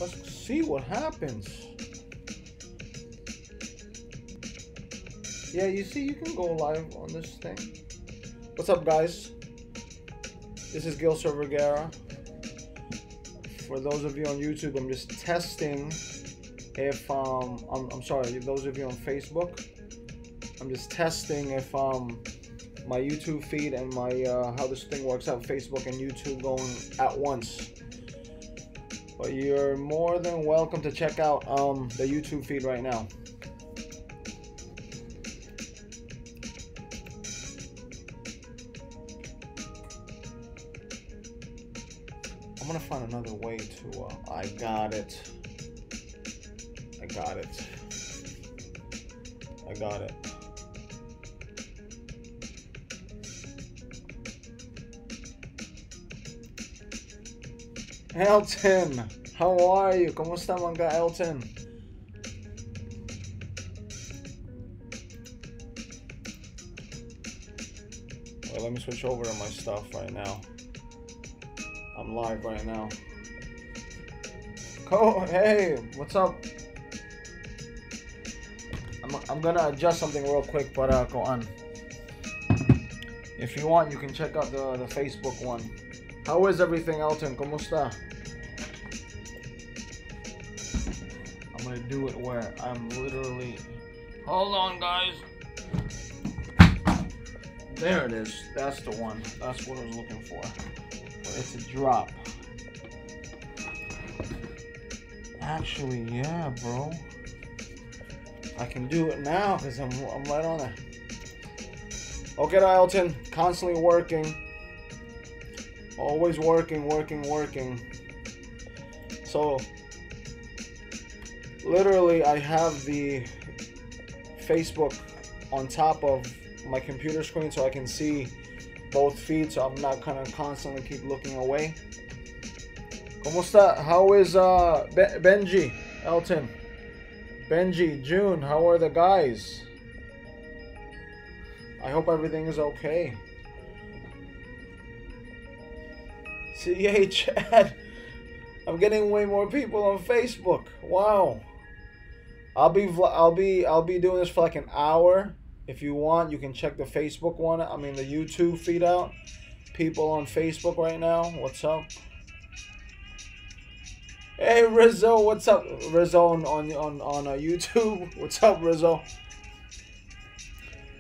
Let's see what happens. Yeah, you see, you can go live on this thing. What's up, guys? This is Gil Vergara. For those of you on YouTube, I'm just testing if I'm sorry, those of you on Facebook, I'm just testing if my YouTube feed and my how this thing works out, Facebook and YouTube going at once. But you're more than welcome to check out the YouTube feed right now. I'm gonna find another way to I got it. I got it. I got it. Elton, how are you? ¿Cómo está, manga Elton? Wait, let me switch over to my stuff right now. I'm live right now. Oh, hey, what's up? I'm gonna adjust something real quick, but go on. If you want, you can check out the Facebook one. How is everything, Elton? ¿Cómo está? I'm gonna do it where I'm literally... Hold on, guys. There it is. That's the one. That's what I was looking for. It's a drop. Actually, yeah, bro. I can do it now because I'm right on it. Okay, Elton. Constantly working. Always working. So, literally, I have the Facebook on top of my computer screen so I can see both feeds, so I'm not gonna constantly keep looking away. ¿Cómo está? How is Benji, Elton? Benji, June, how are the guys? I hope everything is okay. CA Chad, I'm getting way more people on Facebook. Wow. I'll be doing this for like an hour. If you want, you can check the Facebook one. I mean the YouTube feed out. People on Facebook right now. What's up? Hey Rizzo, what's up? Rizzo on YouTube. What's up, Rizzo?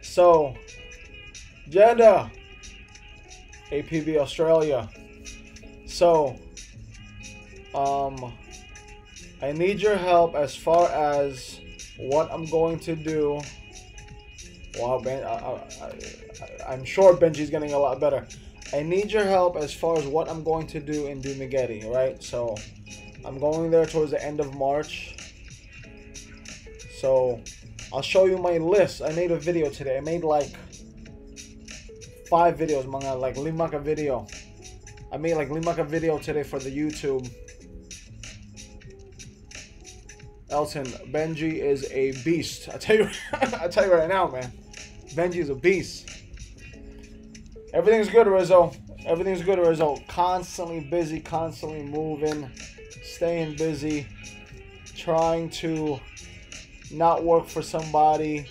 So, Jeddah, APB Australia. So, I need your help as far as what I'm going to do. Wow, Ben, I'm sure Benji's getting a lot better. I need your help as far as what I'm going to do in Dumaguete, right? So, I'm going there towards the end of March. So, I'll show you my list. I made a video today. I made like 5 videos, mga like 5 ka video. I made like 5 ka video today for the YouTube. Elton, Benji is a beast. I tell you right now, man. Benji is a beast. Everything's good, Rizzo. Everything's good, Rizzo. Constantly busy, constantly moving, staying busy, trying to not work for somebody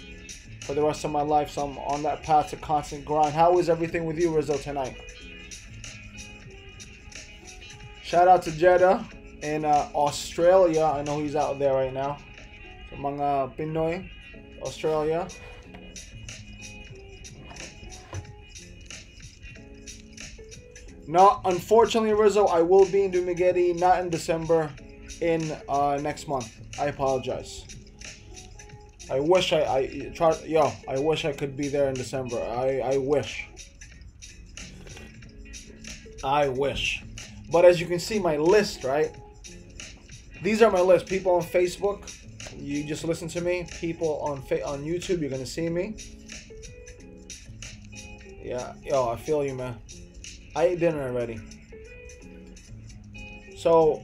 for the rest of my life. So I'm on that path to constant grind. How is everything with you, Rizzo, tonight? Shout out to Jeddah in Australia. I know he's out there right now. So mga Pinoy, Australia. No, unfortunately, Rizzo, I will be in Dumaguete, not in December, in next month. I apologize. I wish I wish I could be there in December. I wish. But as you can see, my list, right? These are my list. People on Facebook, you just listen to me. People on YouTube, you're gonna see me. Yeah, yo, I feel you, man. I ate dinner already. So,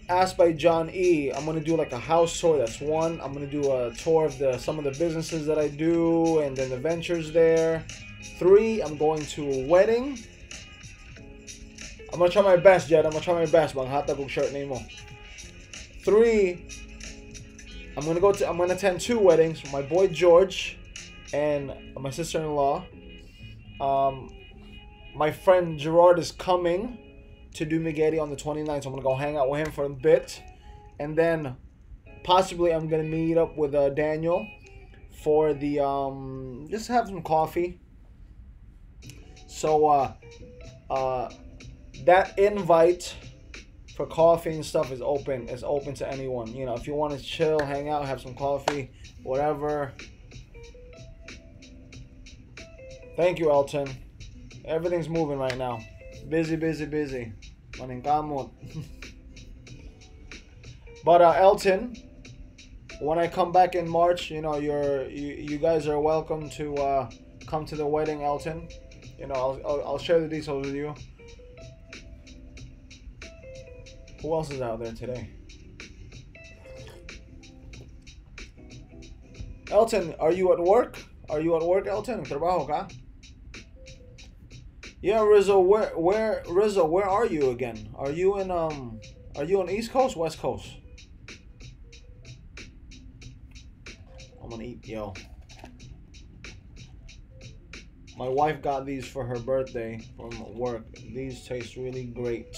asked by John E, I'm gonna do like a house tour. That's one. I'm gonna do a tour of some of the businesses that I do and then the ventures there. 3, I'm going to a wedding. I'm gonna try my best, Jed. I'm gonna try my best. Maghatag og shirt name mo. 3. I'm gonna attend 2 weddings. My boy George and my sister-in-law. My friend Gerard is coming to Dumaguete on the 29th, so I'm gonna go hang out with him for a bit, and then possibly I'm gonna meet up with Daniel for the just have some coffee. So that invite for coffee and stuff is open. It's open to anyone. You know, if you want to chill, hang out, have some coffee, whatever. Thank you, Elton. Everything's moving right now. Busy. Maningkamot. But Elton, when I come back in March, you know, you guys are welcome to come to the wedding, Elton. You know, I'll share the details with you. Who else is out there today? Elton, are you at work? Are you at work, Elton? Trabajo ka? Yeah, Rizzo. Where are you again? Are you on East Coast, West Coast? I'm gonna eat, yo. My wife got these for her birthday from work. These taste really great.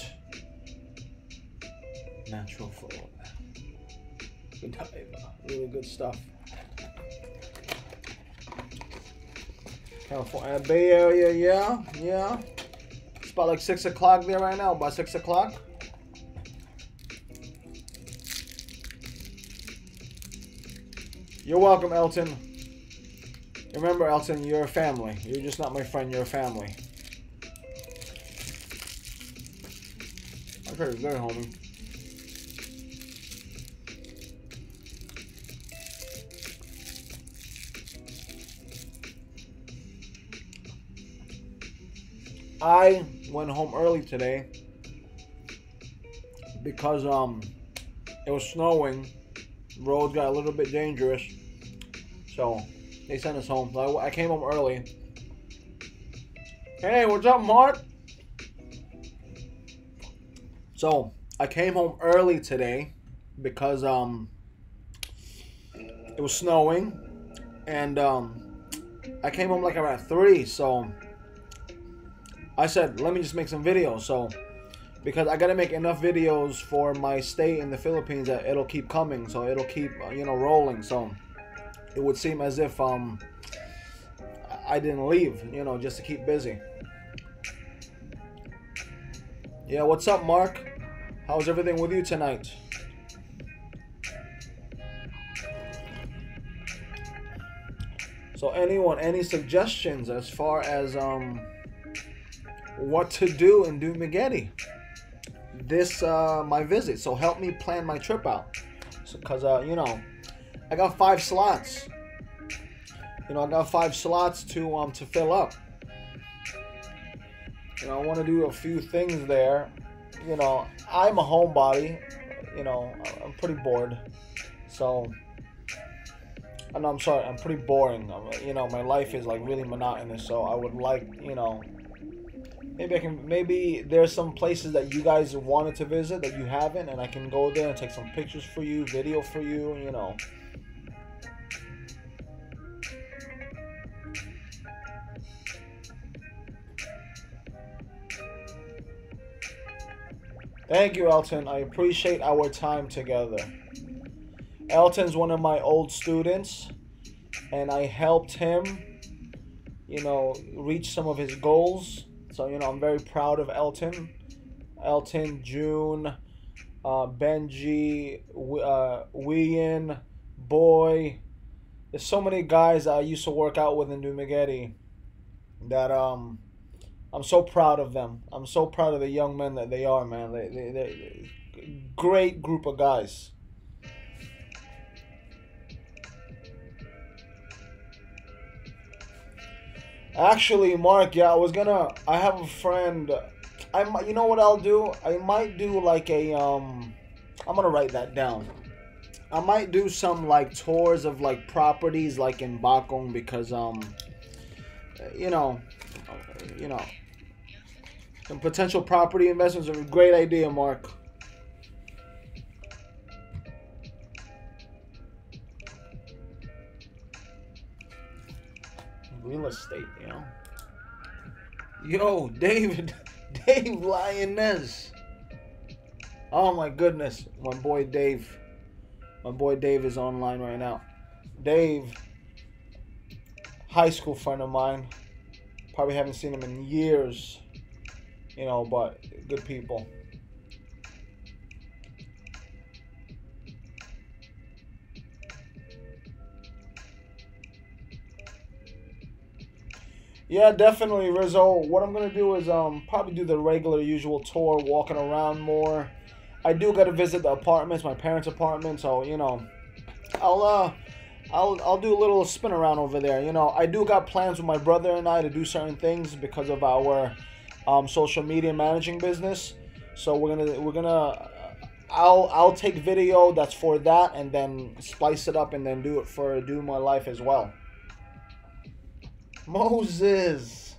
Natural food. Good dive. Really good stuff. California Bay Area, yeah. It's about like 6 o'clock there right now. About 6 o'clock. You're welcome, Elton. Remember, Elton, you're a family. You're just not my friend, you're a family. Okay, good, homie. I went home early today because it was snowing. Roads got a little bit dangerous, so they sent us home. So I came home early. Hey, what's up, Mark? So I came home early today because it was snowing, and I came home like around 3. So I said, let me just make some videos. So because I gotta make enough videos for my stay in the Philippines that it'll keep coming, so it'll keep rolling. So it would seem as if I didn't leave, just to keep busy. Yeah, what's up, Mark? How's everything with you tonight? So anyone, any suggestions as far as what to do in Dumaguete this my visit? So help me plan my trip out, because I got 5 slots. I got 5 slots to fill up. I want to do a few things there. I'm a homebody. I'm pretty bored. So, I'm sorry, I'm pretty boring. My life is like really monotonous. So I would like, maybe there's some places that you guys wanted to visit that you haven't, and I can go there and take some pictures for you, video for you, Thank you, Elton. I appreciate our time together. Elton's one of my old students, and I helped him, reach some of his goals. So, I'm very proud of Elton. Elton, June, Benji, Wian, Boy. There's so many guys I used to work out with in Dumaguete that I'm so proud of them. I'm so proud of the young men that they are, man. They're a great group of guys. Actually, Mark, yeah, I have a friend. You know what I'll do? I might do like a, I'm gonna write that down. I might do some like tours of like properties like in Bakong, because Some potential property investments are a great idea, Mark. Real estate, you know. Yo, David, Dave Lioness. Oh my goodness, my boy Dave. My boy Dave is online right now. Dave, high school friend of mine. Probably haven't seen him in years, you know, but good people. Yeah, definitely, Rizzo. What I'm gonna do is probably do the regular usual tour, walking around more. I do gotta visit the apartments, my parents' apartment, so you know, I'll do a little spin around over there. You know, I do got plans with my brother and I to do certain things because of our social media managing business. So I'll take video that's for that and then splice it up and then do it for Do My Life as well. Moses.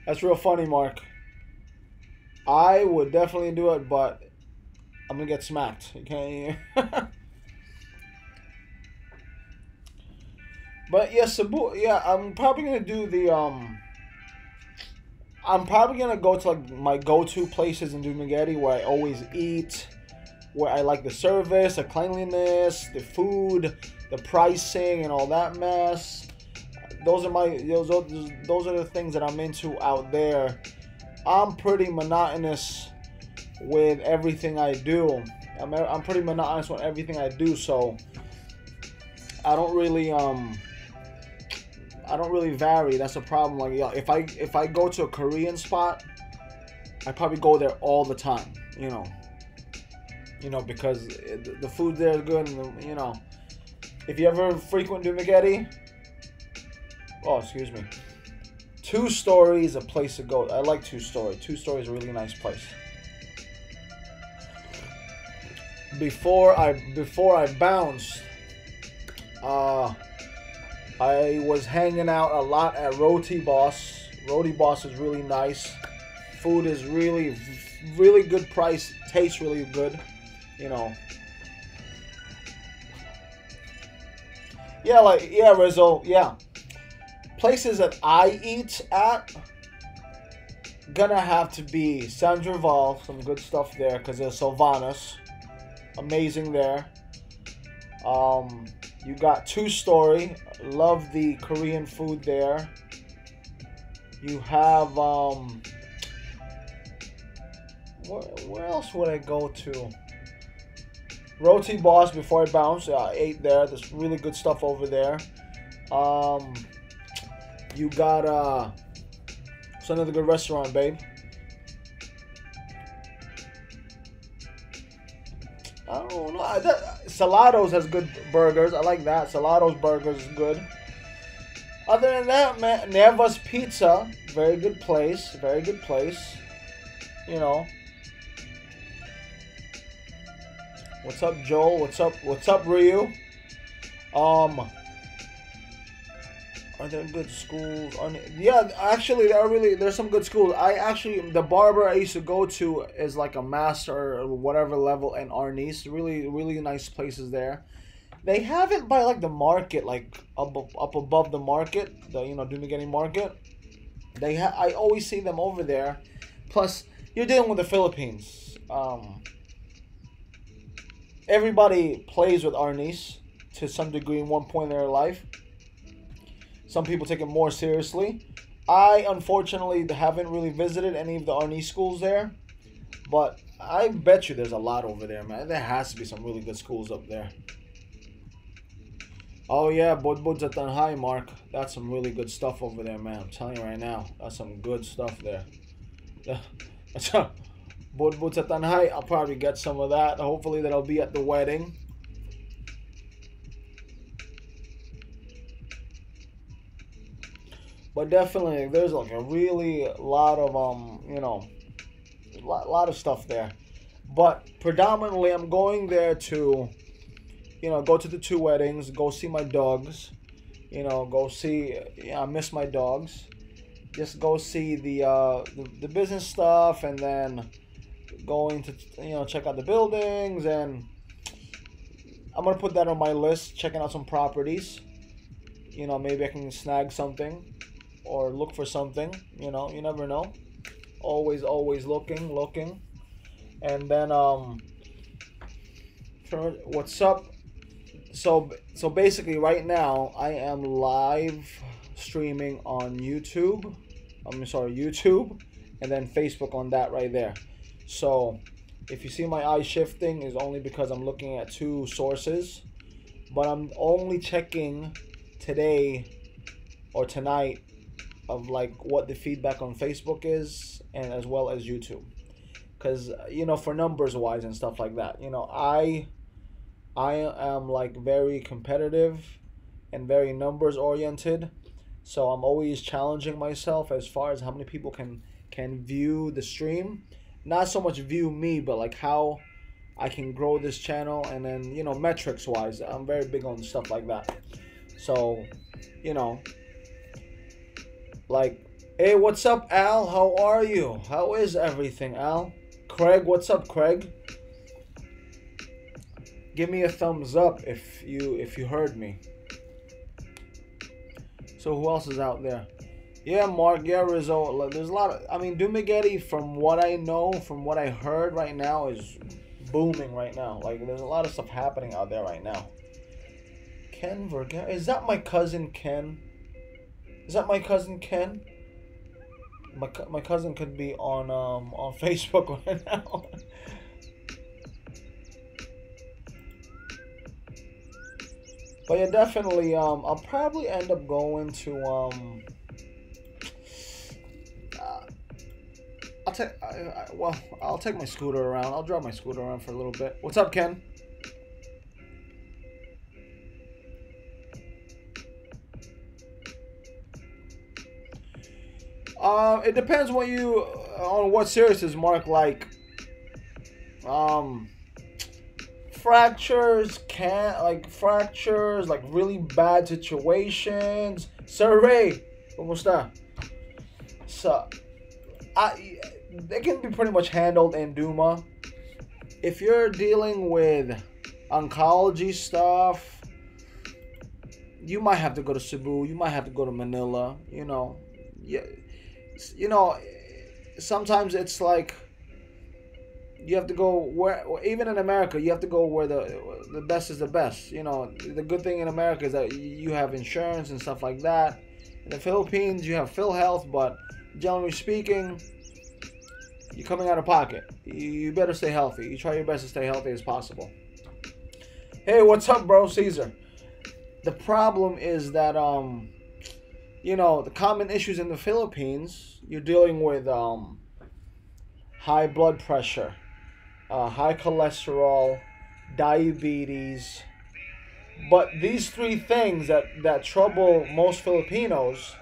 That's real funny, Mark. I would definitely do it, but I'm gonna get smacked. Okay. But yeah, Cebu. Yeah, I'm probably gonna do the I'm probably gonna go to like my go-to places in Dumaguete where I always eat, where I like the service, the cleanliness, the food, the pricing, and all that mess. Those are the things that I'm into out there. I'm pretty monotonous with everything I do. I'm pretty monotonous with everything I do, so I don't really vary. That's a problem. Like, yeah, if I go to a Korean spot, I probably go there all the time. Because the food there is good, and if you ever frequent Dumaguete, oh, excuse me, Two Story is a place to go. I like Two Story. Two Story is a really nice place. Before I bounced, I was hanging out a lot at Roti Boss. Roti Boss is really nice. Food is really, really good price. Tastes really good. Yeah, Rizzo. Yeah. Places that I eat at, gonna have to be San Gerval. Some good stuff there because there's Sylvanas. Amazing there. You got Two Story. Love the Korean food there. You have where else would I go to? Roti Boss before I bounced. I ate there. There's really good stuff over there. You got it's another good restaurant, babe. I don't know. Salados has good burgers. I like that. Salados burgers is good. Other than that, man, Neva's Pizza, very good place. Very good place. What's up, Joel? What's up, Ryu? Are there good schools? Yeah, actually, there's some good schools. The barber I used to go to is like a master or whatever level in Arnis. Really, really nice places there. They have it by like the market, like up above the market, the Dumaguete market. I always see them over there. Plus, you're dealing with the Philippines. Everybody plays with Arnis to some degree in one point in their life. Some people take it more seriously. I, unfortunately, haven't really visited any of the Arnis schools there. But I bet you there's a lot over there, man. There has to be some really good schools up there. Oh, yeah, Bodbod sa Tanhay, Mark. That's some really good stuff over there, man. I'm telling you right now. That's some good stuff there. Bodbod sa Tanhay, I'll probably get some of that. Hopefully that'll be at the wedding. But definitely, there's like a really lot of lot of stuff there. But predominantly, I'm going there to, go to the 2 weddings, go see my dogs, go see. I miss my dogs. Just go see the business stuff, and then going to check out the buildings, and I'm gonna put that on my list. Checking out some properties. Maybe I can snag something, or look for something. You never know. Always looking. And then what's up? So basically, right now I am live streaming on YouTube. YouTube, and then Facebook on that right there. So if you see my eye shifting, is only because I'm looking at 2 sources, but I'm only checking today or tonight of like what the feedback on Facebook is, and as well as YouTube, because for numbers wise and stuff like that. I am like very competitive and very numbers oriented, so I'm always challenging myself as far as how many people can view the stream. Not so much view me, but like how I can grow this channel, and then metrics wise, I'm very big on stuff like that. So like, hey, what's up, Al? How are you? How is everything, Al? Craig, what's up, Craig? Give me a thumbs up if you heard me. So who else is out there? Yeah, Mark. Yeah, Rizzo. There's a lot of. Dumaguete, from what I know, from what I heard right now, is booming right now. Like, there's a lot of stuff happening out there right now. Ken Vergara. Is that my cousin Ken? Is that my cousin Ken? My cousin could be on Facebook right now. But yeah, definitely. I'll probably end up going to I'll take my scooter around. I'll drive my scooter around for a little bit. What's up, Ken? It depends on what series, Mark. Like, fractures, like really bad situations. Survey, ¿cómo está? So, they can be pretty much handled in Duma. If you're dealing with oncology stuff, you might have to go to Cebu. You might have to go to Manila. Sometimes it's like you have to go where, even in America, you have to go where the best is the best. The good thing in America is that you have insurance and stuff like that. In the Philippines, you have PhilHealth, but generally speaking, you're coming out of pocket. You better stay healthy. You try your best to stay healthy as possible. Hey, what's up, bro? Caesar. The problem is that the common issues in the Philippines, you're dealing with high blood pressure, high cholesterol, diabetes. But these 3 things that trouble most Filipinos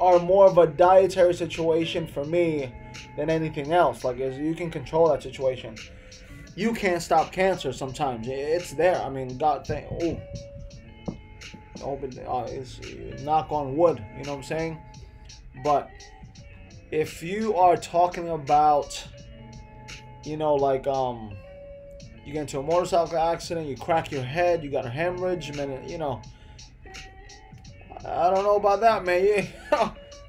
are more of a dietary situation for me than anything else. Like, as you can control that situation. You can't stop cancer sometimes. It's there. God thank. It's knock on wood. You know what I'm saying? But if you are talking about, like you get into a motorcycle accident, you crack your head, you got a hemorrhage, man, I don't know about that, man.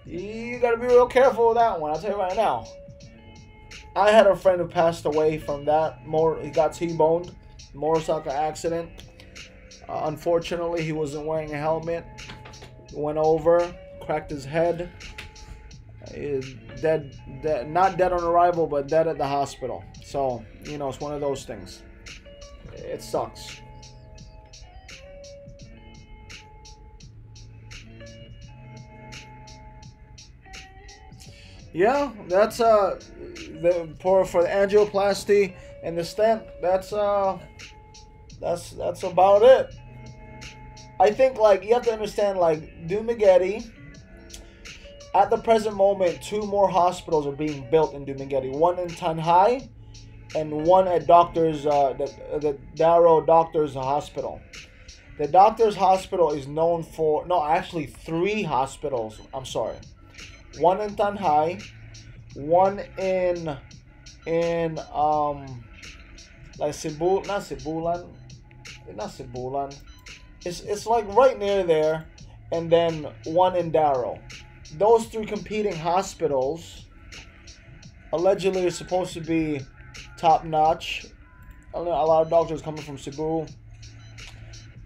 You gotta be real careful with that one. I'll tell you right now. I had a friend who passed away from that. He got T-boned, motorcycle accident. Unfortunately, he wasn't wearing a helmet. Went over, cracked his head. Is dead, not dead on arrival, but dead at the hospital. So, it's one of those things. It sucks. Yeah, that's for the angioplasty and the stent. That's about it. I think, like, you have to understand, like, Dumaguete At the present moment, 2 more hospitals are being built in Dumaguete. One in Tanhai and one at the Darrow Doctors Hospital. The Doctors Hospital is known for, no, actually 3 hospitals. I'm sorry. One in Tanhai, one in like Cebu, not Cebulan, not Cebulan. It's like right near there, and then one in Darrow. Those 3 competing hospitals allegedly are supposed to be top notch. A lot of doctors coming from Cebu.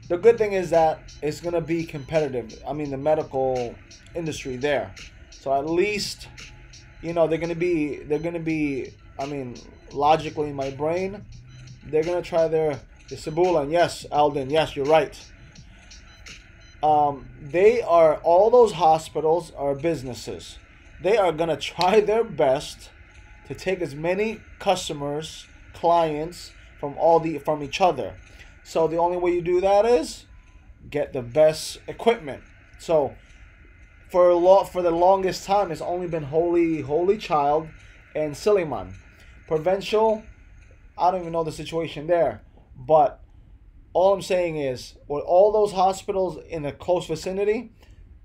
The good thing is that it's gonna be competitive. I mean, the medical industry there. So at least, you know, they're gonna be. I mean, logically in my brain, they're gonna try the Cebulan. Yes, Alden. Yes, you're right. They are, all those hospitals are businesses. They are gonna try their best to take as many customers, clients from each other. So the only way you do that is get the best equipment. So for the longest time, it's only been Holy Child and Silliman. Provincial, I don't even know the situation there, but all I'm saying is, with all those hospitals in a close vicinity,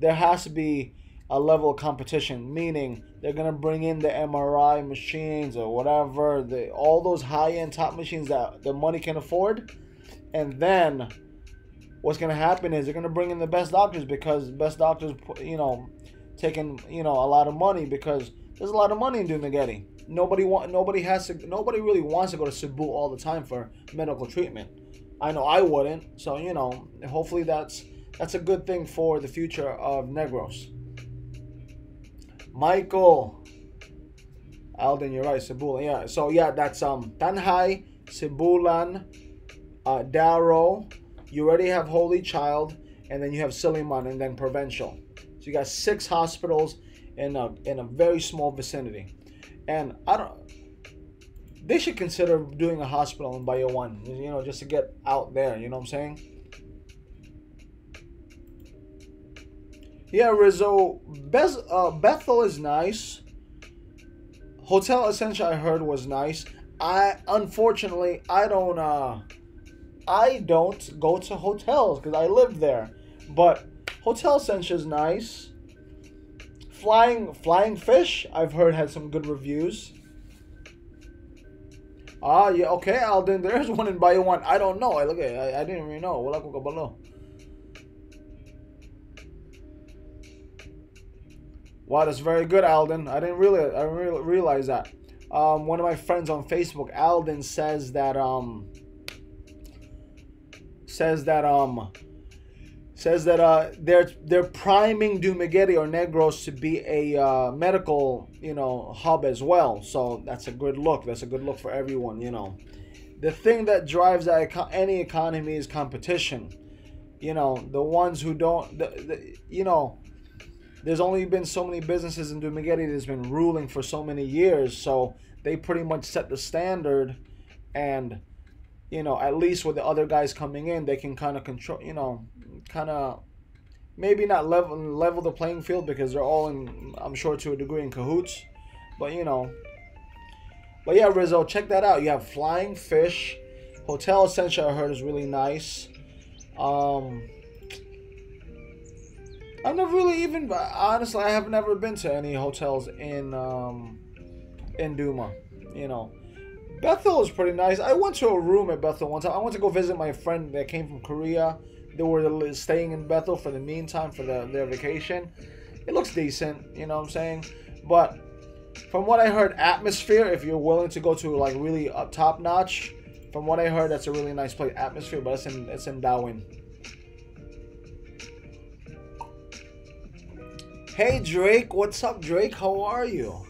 there has to be a level of competition. Meaning, they're gonna bring in the MRI machines or whatever, all those high-end top machines that the money can afford. And then, what's gonna happen is they're gonna bring in the best doctors, because best doctors, you know, taking, you know, a lot of money, because there's a lot of money in Dumaguete. Nobody really wants to go to Cebu all the time for medical treatment. I know I wouldn't. So, you know, hopefully that's a good thing for the future of Negros. Michael, Alden, you're right. Cebulan, yeah. So yeah, that's Tanhai, Cebulan, Darrow. You already have Holy Child, and then you have Silliman, and then Provincial. So you got 6 hospitals in a very small vicinity, and they should consider doing a hospital in Bayo 1, you know, just to get out there, you know what I'm saying? Yeah, Rizzo, Bethel is nice. Hotel Essentia, I heard, was nice. Unfortunately, I don't go to hotels because I live there. But Hotel Essentia is nice. Flying Fish, I've heard, had some good reviews. Yeah, okay, Alden. There's one in Bayo 1. I don't know. I didn't really know. Wala ko kabalo. Wow, that's very good, Alden. I didn't really realize that. One of my friends on Facebook, Alden, says that they're priming Dumaguete or Negros to be a medical, you know, hub as well. So that's a good look. That's a good look for everyone, you know. The thing that drives any economy is competition. You know, the ones who don't, you know, there's only been so many businesses in Dumaguete that's been ruling for so many years. So they pretty much set the standard, and, you know, at least with the other guys coming in, they can kind of control, you know, kind of maybe not level the playing field, because they're all in, I'm sure, to a degree, in cahoots. But, you know, but yeah, Rizzo, check that out. You have Flying Fish. Hotel Essentia, I heard, is really nice. I've never really even, honestly, I have never been to any hotels in Duma, you know. Bethel is pretty nice. I went to a room at Bethel one time. I went to go visit my friend that came from Korea. They were staying in Bethel for the meantime, for their vacation. It looks decent, you know what I'm saying? But from what I heard, Atmosphere, if you're willing to go to like really top notch, from what I heard, that's a really nice place. Atmosphere, but it's in Darwin. Hey Drake, what's up, Drake? How are you?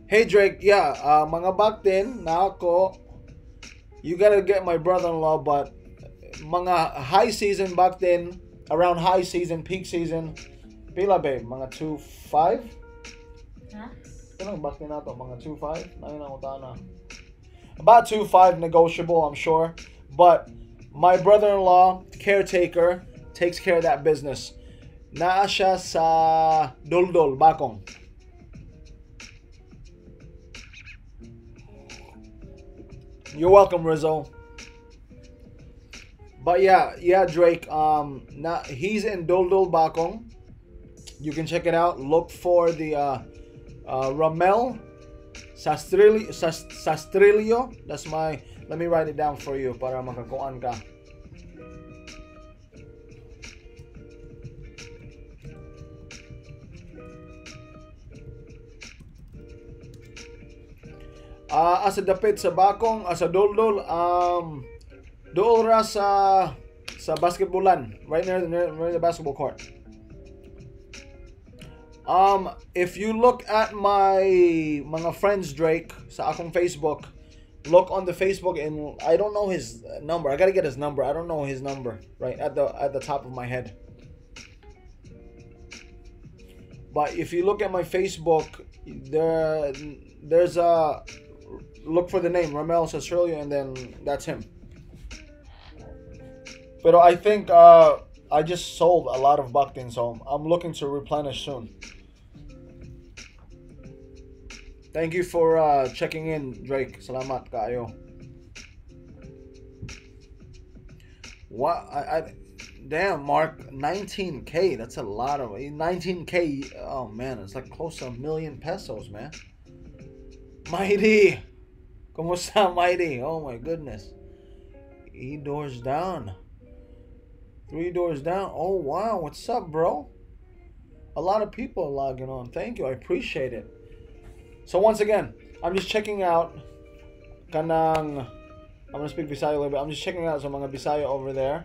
Hey Drake, yeah, mga baktin na ako. You gotta get my brother-in-law, but mga high season back then, around high season, peak season, pila babe, mga 2.5? Huh? Ilang back then nato, mga 2.5? About 2.5 negotiable, I'm sure. But my brother-in-law, caretaker, takes care of that business. Naa siya sa Doldol, Bakong. You're welcome, Rizzo. But yeah, Drake. He's in Doldol, Bakong. You can check it out. Look for the Ramel Sastrilio. That's my. Let me write it down for you para makakuan ka. Asa dapit sa Bakong, asa Doldol, dool ra sa basketballan, right near the basketball court. If you look at my mga friends Drake sa akong Facebook, look on the Facebook, and I don't know his number. I gotta get his number. I don't know his number right at the top of my head. But if you look at my Facebook, there's a look for the name Ramel Australia, and then that's him. But I think I just sold a lot of Buckton, so I'm looking to replenish soon. Thank you for checking in, Drake. Salamat kayo. What? Damn, Mark, 19K. That's a lot of 19K. Oh man, it's like close to $1 million pesos, man. Mighty, kumusta, Mighty? Oh my goodness. 3 doors down. 3 doors down. Oh wow, what's up, bro? A lot of people are logging on. Thank you, I appreciate it. So once again, I'm just checking out kanang. I'm gonna speak Bisaya a little bit. I'm just checking out some mga Bisaya over there.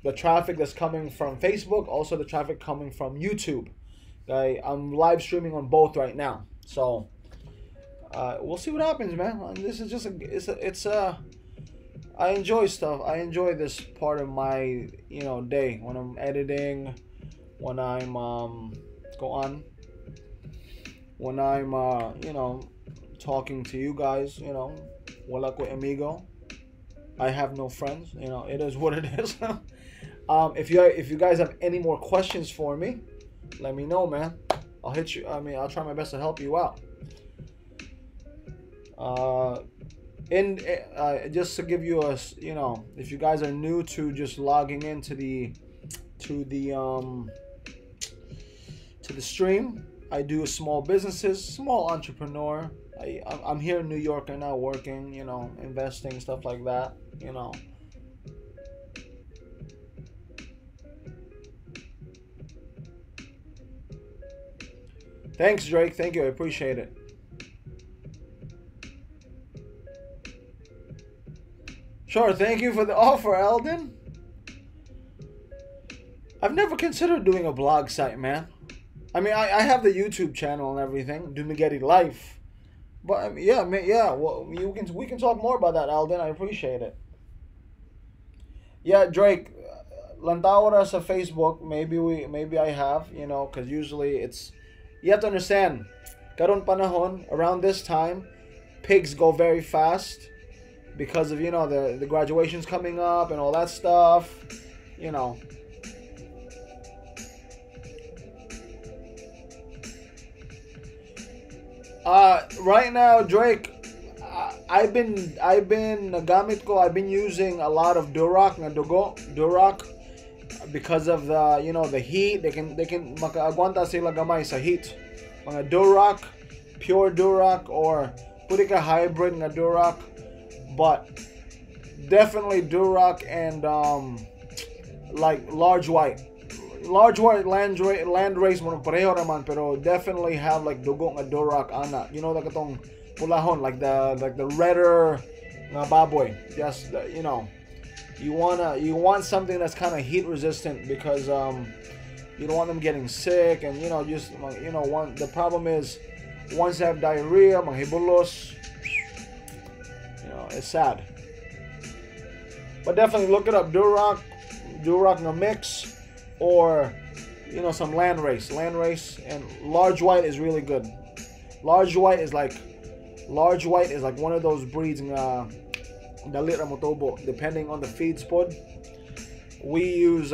The traffic that's coming from Facebook, also the traffic coming from YouTube. Okay, I'm live streaming on both right now, so we'll see what happens, man. This is just I enjoy stuff. I enjoy this part of my day when I'm editing, when I'm when I'm talking to you guys. Wala ko amigo. I have no friends. It is what it is. If you guys have any more questions for me, let me know, man. I'll hit you. I'll try my best to help you out. Just to give you a, if you guys are new to just logging into the stream, I do small businesses, small entrepreneur. I'm here in New York right now working, investing, stuff like that, Thanks, Drake. Thank you. I appreciate it. Sure. Thank you for the offer, Eldon. I've never considered doing a blog site, man. I have the YouTube channel and everything, Dumaguete Life. But yeah. Well, we can talk more about that, Alden. I appreciate it. Yeah, Drake, lantawa sa Facebook. Maybe I have, because usually you have to understand. Karon panahon, around this time, pigs go very fast because of the graduations coming up and all that stuff. Right now, Drake, I've been using a lot of Duroc because of the heat. They can makaaguanta sila gamay sa heat. Mga Duroc, pure Duroc, or pwede ka hybrid na Duroc, but definitely Duroc and like large white land race mo pareho naman, pero definitely have like dugong nga Duroc ana. Like itong pulahon, like the redder nga baboy. Just you want something that's kind of heat resistant, because you don't want them getting sick, and the problem is once they have diarrhea, manghibulos, it's sad. But definitely look it up, Duroc na mix, or some land race, and large white is really good. Large white is like one of those breeds nga dalit ra motobo, depending on the feed spot. we use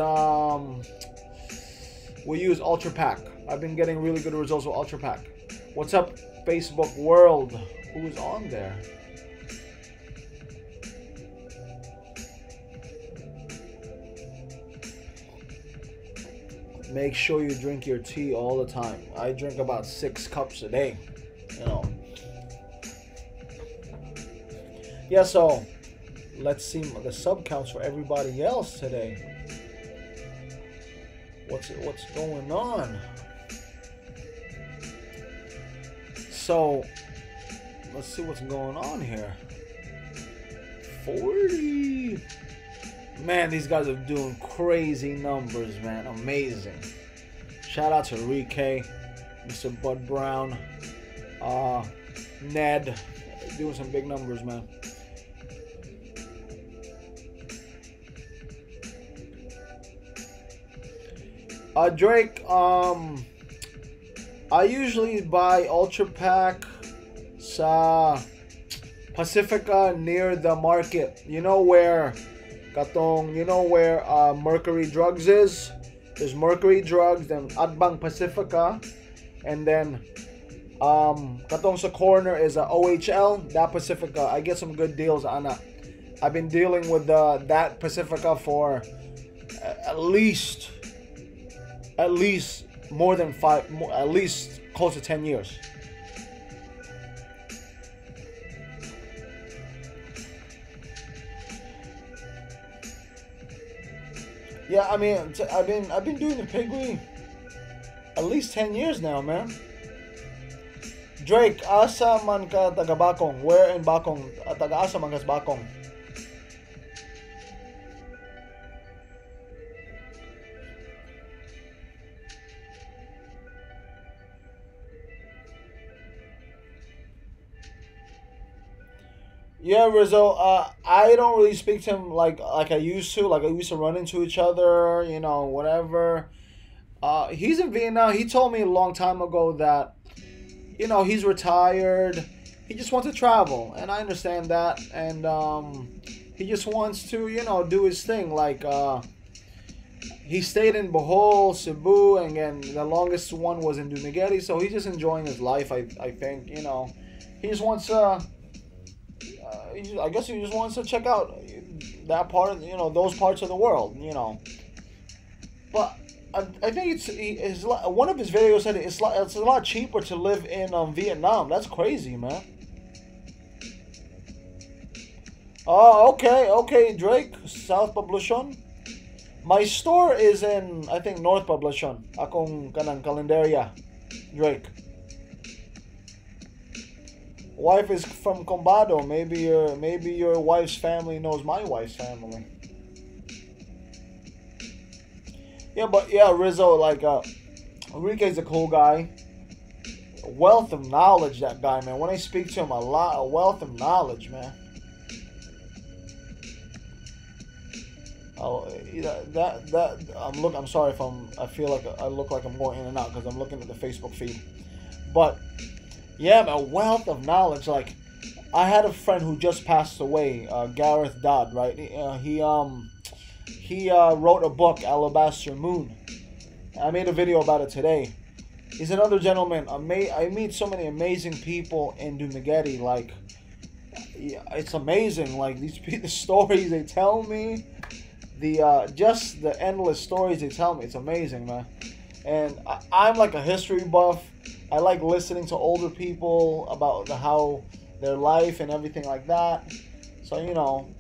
Ultra Pack. I've been getting really good results with Ultra Pack. What's up, Facebook world? Who's on there? Make sure you drink your tea all the time. I drink about 6 cups a day. You know. Yeah, so let's see the sub counts for everybody else today. What's going on? So let's see what's going on here. 40. Man, these guys are doing crazy numbers, man. Amazing. Shout out to Rike, Mr. Bud Brown, Ned, doing some big numbers, man. Drake, I usually buy Ultra Pack sa Pacifica near the market. You know where Mercury Drugs is? There's Mercury Drugs, then Adbang Pacifica, and then katong sa corner is a OHL, that Pacifica. I get some good deals on that. I've been dealing with that Pacifica for at least more than at least close to 10 years. Yeah, I mean, I've been doing the pigweed at least 10 years now, man. Drake, asa man ka taga Bakong? Where in Bakong? Taga asa man ka sa Bakong? Yeah, Rizzo. I don't really speak to him like I used to. Like I used to run into each other, you know, whatever. He's in Vietnam. He told me a long time ago that, you know, he's retired. He just wants to travel, and I understand that. And he just wants to, you know, do his thing. Like he stayed in Bohol, Cebu, and then the longest one was in Dumaguete. So he's just enjoying his life. I think, you know, he just wants I guess he just wants to check out that part of, you know, those parts of the world, you know. But I think it's one of his videos said it's a lot cheaper to live in Vietnam. That's crazy, man. Oh, okay, Drake, South Poblacion. My store is in, I think, North Poblacion. Akong kanang kalendarya, Drake. Wife is from Combado. Maybe your wife's family knows my wife's family. Yeah, but yeah, Rizzo, like Enrique's a cool guy. A wealth of knowledge, that guy, man. When I speak to him, a wealth of knowledge, man. Oh, I'm sorry if I feel like I look like I'm going in and out because I'm looking at the Facebook feed, but. Yeah, a wealth of knowledge. Like, I had a friend who just passed away, Gareth Dodd, right? He wrote a book, Alabaster Moon. I made a video about it today. He's another gentleman. I meet so many amazing people in Dumaguete. Like, it's amazing. Like the stories they tell me, just the endless stories they tell me. It's amazing, man. And I'm like a history buff. I like listening to older people about how their life and everything like that. So you know,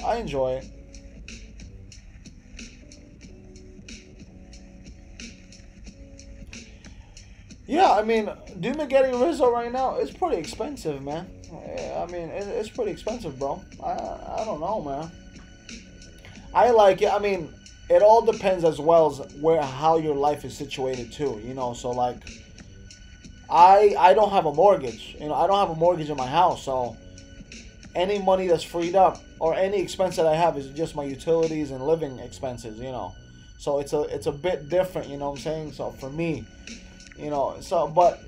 I enjoy it. Yeah, I mean, Dumaguete Rizzo right now is pretty expensive, man. I mean, it's pretty expensive, bro. I don't know, man. I like it. I mean. It all depends as well as how your life is situated too, you know. So like, I don't have a mortgage, you know. I don't have a mortgage in my house, so any money that's freed up or any expense that I have is just my utilities and living expenses, you know. So it's a bit different, you know what I'm saying. So for me, you know, but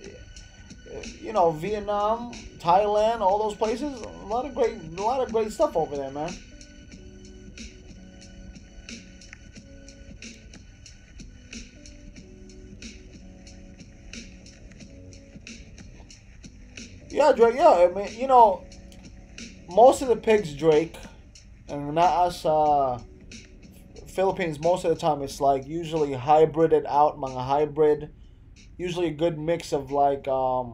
you know, Vietnam, Thailand, all those places, a lot of great stuff over there, man. Yeah, Drake. Yeah, I mean, most of the pigs, Drake, and not us, Philippines. Most of the time, it's like usually hybrided out, mga hybrid. Usually a good mix of like uh,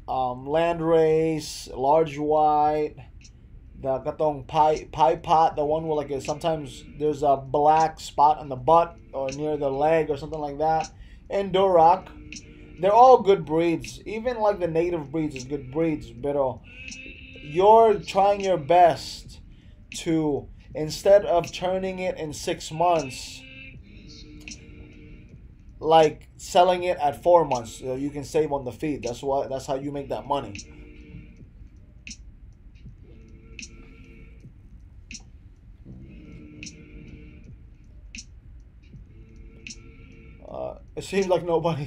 land race, large white, the katong pie pot, the one where like sometimes there's a black spot on the butt or near the leg or something like that, and Duroc. They're all good breeds. Even like the native breeds is good breeds, but you're trying your best to, instead of turning it in 6 months, like selling it at 4 months, so you can save on the feed. That's how you make that money. It seems like nobody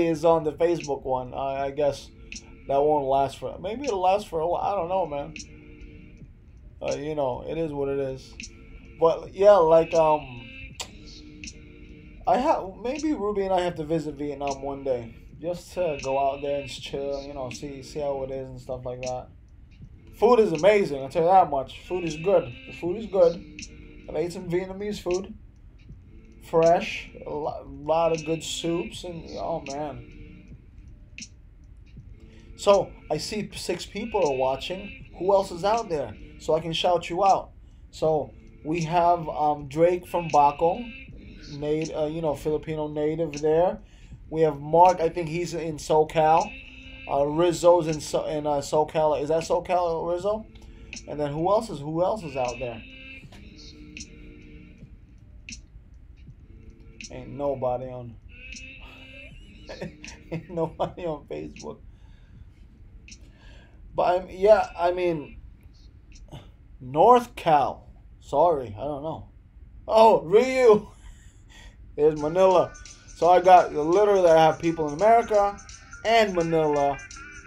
is on the Facebook one. I guess that won't last for. Maybe it'll last for a while. I don't know, man. It is what it is. But yeah, like I have maybe Ruby and I have to visit Vietnam one day just to go out there and chill. See how it is and stuff like that. Food is amazing. I'll tell you that much. Food is good. The food is good. I've ate some Vietnamese food. Fresh. A lot of good soups and oh man. So I see 6 people are watching. Who else is out there? So I can shout you out. So we have Drake from Bacong, Filipino native there. We have Mark. I think he's in SoCal. Rizzo's in SoCal. Is that SoCal, Rizzo? And then who else is out there? Ain't nobody on Facebook. But I mean North Cal. Sorry, I don't know. Oh, Ryu. There's Manila. So I have people in America and Manila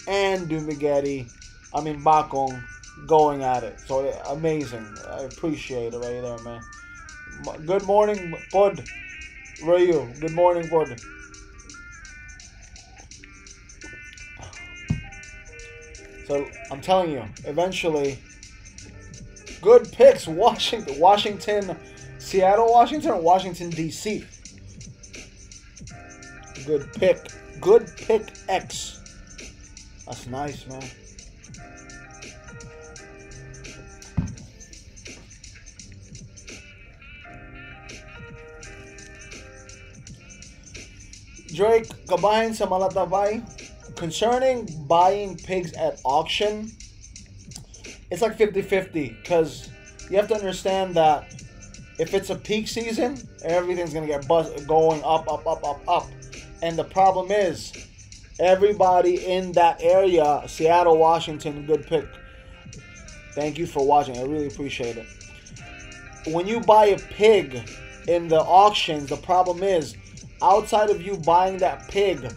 and Dumaguete. Bacong going at it. So amazing. I appreciate it right there, man. Good morning, Pod. Ryu. Good morning, Pod. So I'm telling you, eventually, good picks. Washington, Seattle, Washington, or Washington D.C. Good pick. Good pick X. That's nice, man. Drake, kabahin sa Malatabay. Concerning buying pigs at auction, it's like 50-50 because you have to understand that if it's a peak season, everything's going to get going up. And the problem is, everybody in that area, Seattle, Washington, good pick. Thank you for watching. I really appreciate it. When you buy a pig in the auctions, the problem is, outside of you buying that pig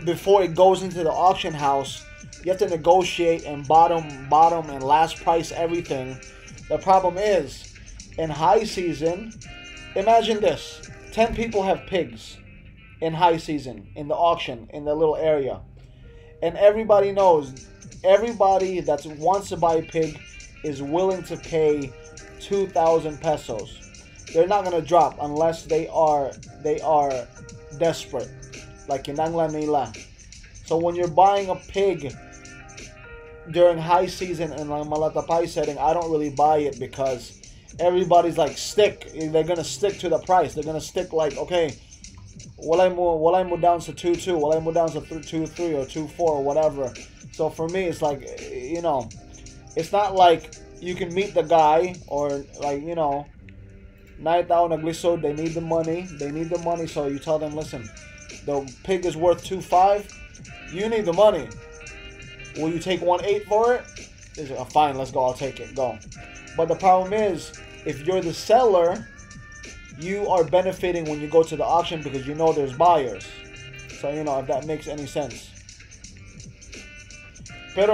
before it goes into the auction house, you have to negotiate and bottom and last price everything. The problem is, in high season, imagine this: 10 people have pigs in high season in the auction in the little area, and everybody knows, everybody that wants to buy a pig is willing to pay 2,000 pesos. They're not gonna drop unless they are desperate, like kinanglan nila. So when you're buying a pig during high season in a Malatapay setting, I don't really buy it because everybody's like they're gonna stick to the price. They're gonna stick like, okay, walay mo down to 2.2, walay mo down to 2.3 or 2.4 or whatever. So for me, it's like, it's not like you can meet the guy or like, night out naglisod, they need the money, so you tell them, listen, the pig is worth 2.5, you need the money. Will you take 1.8 for it? Is it fine, let's go, I'll take it, go. But the problem is, if you're the seller, you are benefiting when you go to the auction because you know there's buyers. So, if that makes any sense. But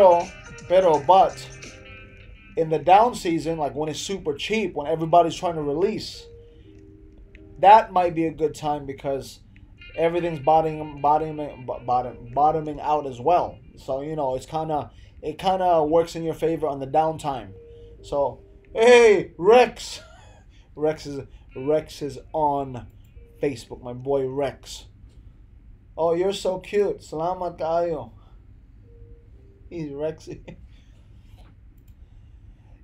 in the down season, like when it's super cheap, when everybody's trying to release, that might be a good time because everything's bottoming out as well. So you know, it kind of works in your favor on the downtime. So hey, Rex is on Facebook. My boy Rex. Oh, you're so cute. Salamat tayo. He's Rexy.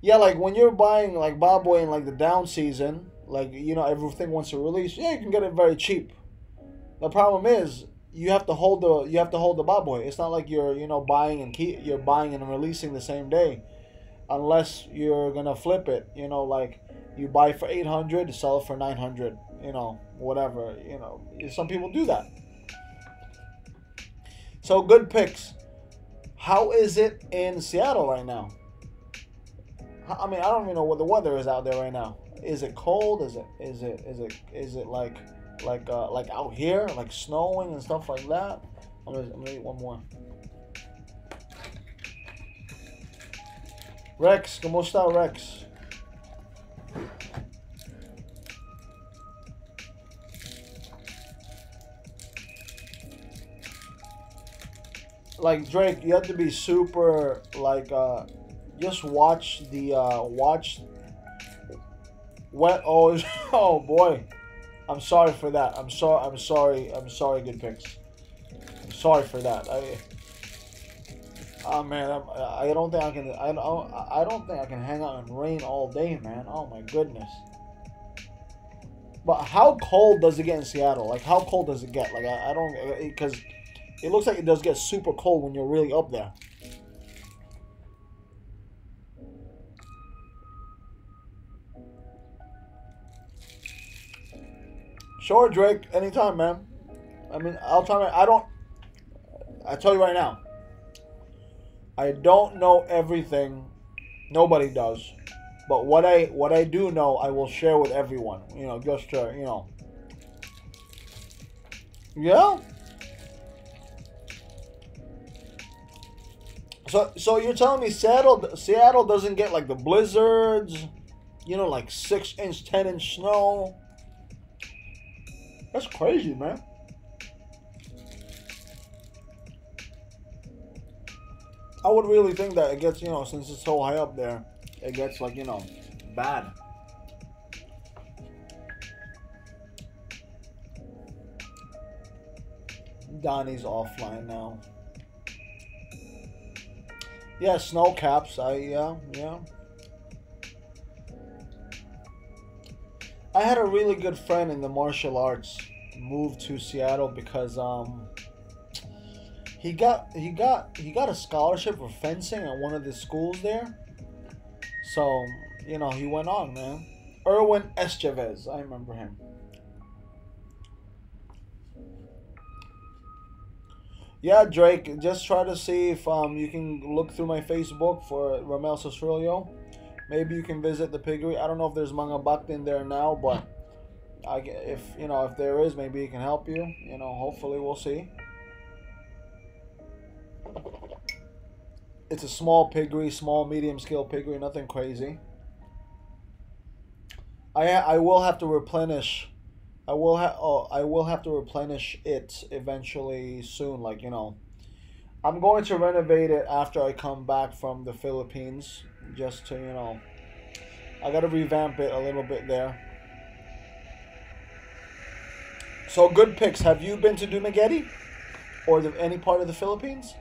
Yeah, like when you're buying like baboy in like the down season, like you know everything wants to release. Yeah, you can get it very cheap. The problem is you have to hold the baboy. It's not like you're buying and you're buying and releasing the same day, unless you're gonna flip it. You know, like you buy for 800, sell it for 900. You know, whatever. You know, some people do that. So good picks. How is it in Seattle right now? I mean, I don't even know what the weather is out there right now. Is it cold? Is it like out here, like snowing and stuff like that? I'm gonna eat one more. Rex, ¿cómo está Rex? Like Drake, you have to be super like just watch the what oh boy. I'm sorry for that. I'm sorry, good picks. I'm sorry for that. Oh man, I don't think I can I don't think I can hang out in rain all day, man. Oh my goodness. But how cold does it get in Seattle? Like how cold does it get? Like I don't, because it looks like it does get super cold when you're really up there. Sure, Drake. Anytime, man. I mean, I'll tell you. I tell you right now. I don't know everything. Nobody does. But what I do know, I will share with everyone. You know, just to, you know. Yeah. So you're telling me Seattle doesn't get like the blizzards, you know, like 6-inch, 10-inch snow. That's crazy, man. I would really think that it gets, you know, since it's so high up there, it gets like, you know, bad. Donnie's offline now. Yeah, snow caps. Yeah. I had a really good friend in the martial arts move to Seattle because he got a scholarship for fencing at one of the schools there. So, you know, he went on, man. Erwin Estevez, I remember him. Yeah, Drake, just try to see if you can look through my Facebook for Ramel Sosrillo. Maybe you can visit the piggery. I don't know if there's Mga Bakti in there now, but if there is, maybe he can help you. You know, hopefully we'll see. It's a small piggery, small medium scale piggery, nothing crazy. I will have to replenish. I will have to replenish it eventually soon. Like, you know, I'm going to renovate it after I come back from the Philippines. Just to, you know, I got to revamp it a little bit there. So good picks. Have you been to Dumaguete or any part of the Philippines?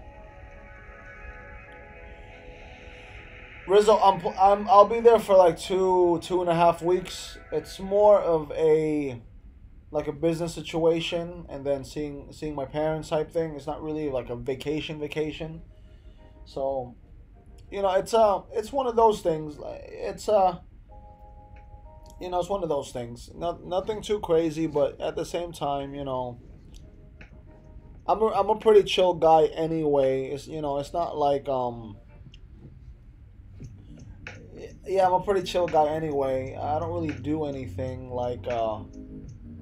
Rizzo, I'll be there for like 2.5 weeks. It's more of a business situation, and then seeing my parents type thing. It's not really like a vacation. So, you know, it's one of those things. It's you know, it's one of those things. Nothing too crazy, but at the same time, you know, I'm a pretty chill guy anyway. It's, you know, it's not like yeah, I'm a pretty chill guy anyway. I don't really do anything like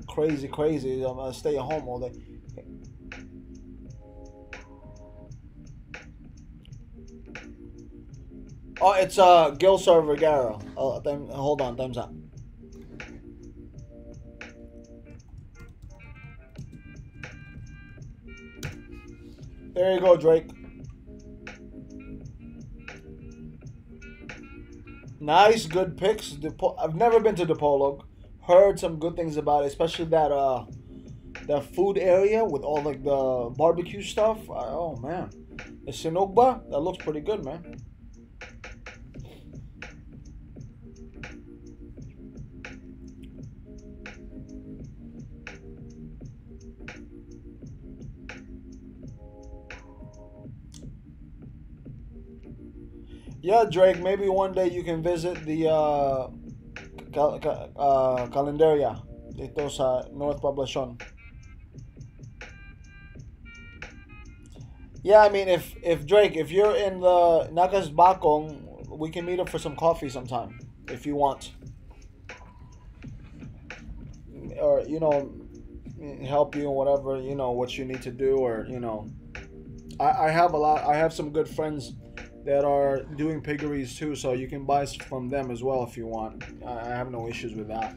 crazy. I'm gonna stay at home all day. Oh, it's Gilsar Vergara. Hold on, time's up. There you go, Drake. Nice, good picks. I've never been to Dipolog. Heard some good things about it, especially that food area with all like the barbecue stuff. Oh man, the Sinugba, that looks pretty good, man. Yeah, Drake. Maybe one day you can visit the Calendaria dito sa North Poblacion. Yeah, I mean, if Drake, if you're in the Nagas Bakong, we can meet up for some coffee sometime if you want, or help you in whatever what you need to do, or I have a lot. I have some good friends that are doing piggeries too, so you can buy from them as well if you want. I have no issues with that.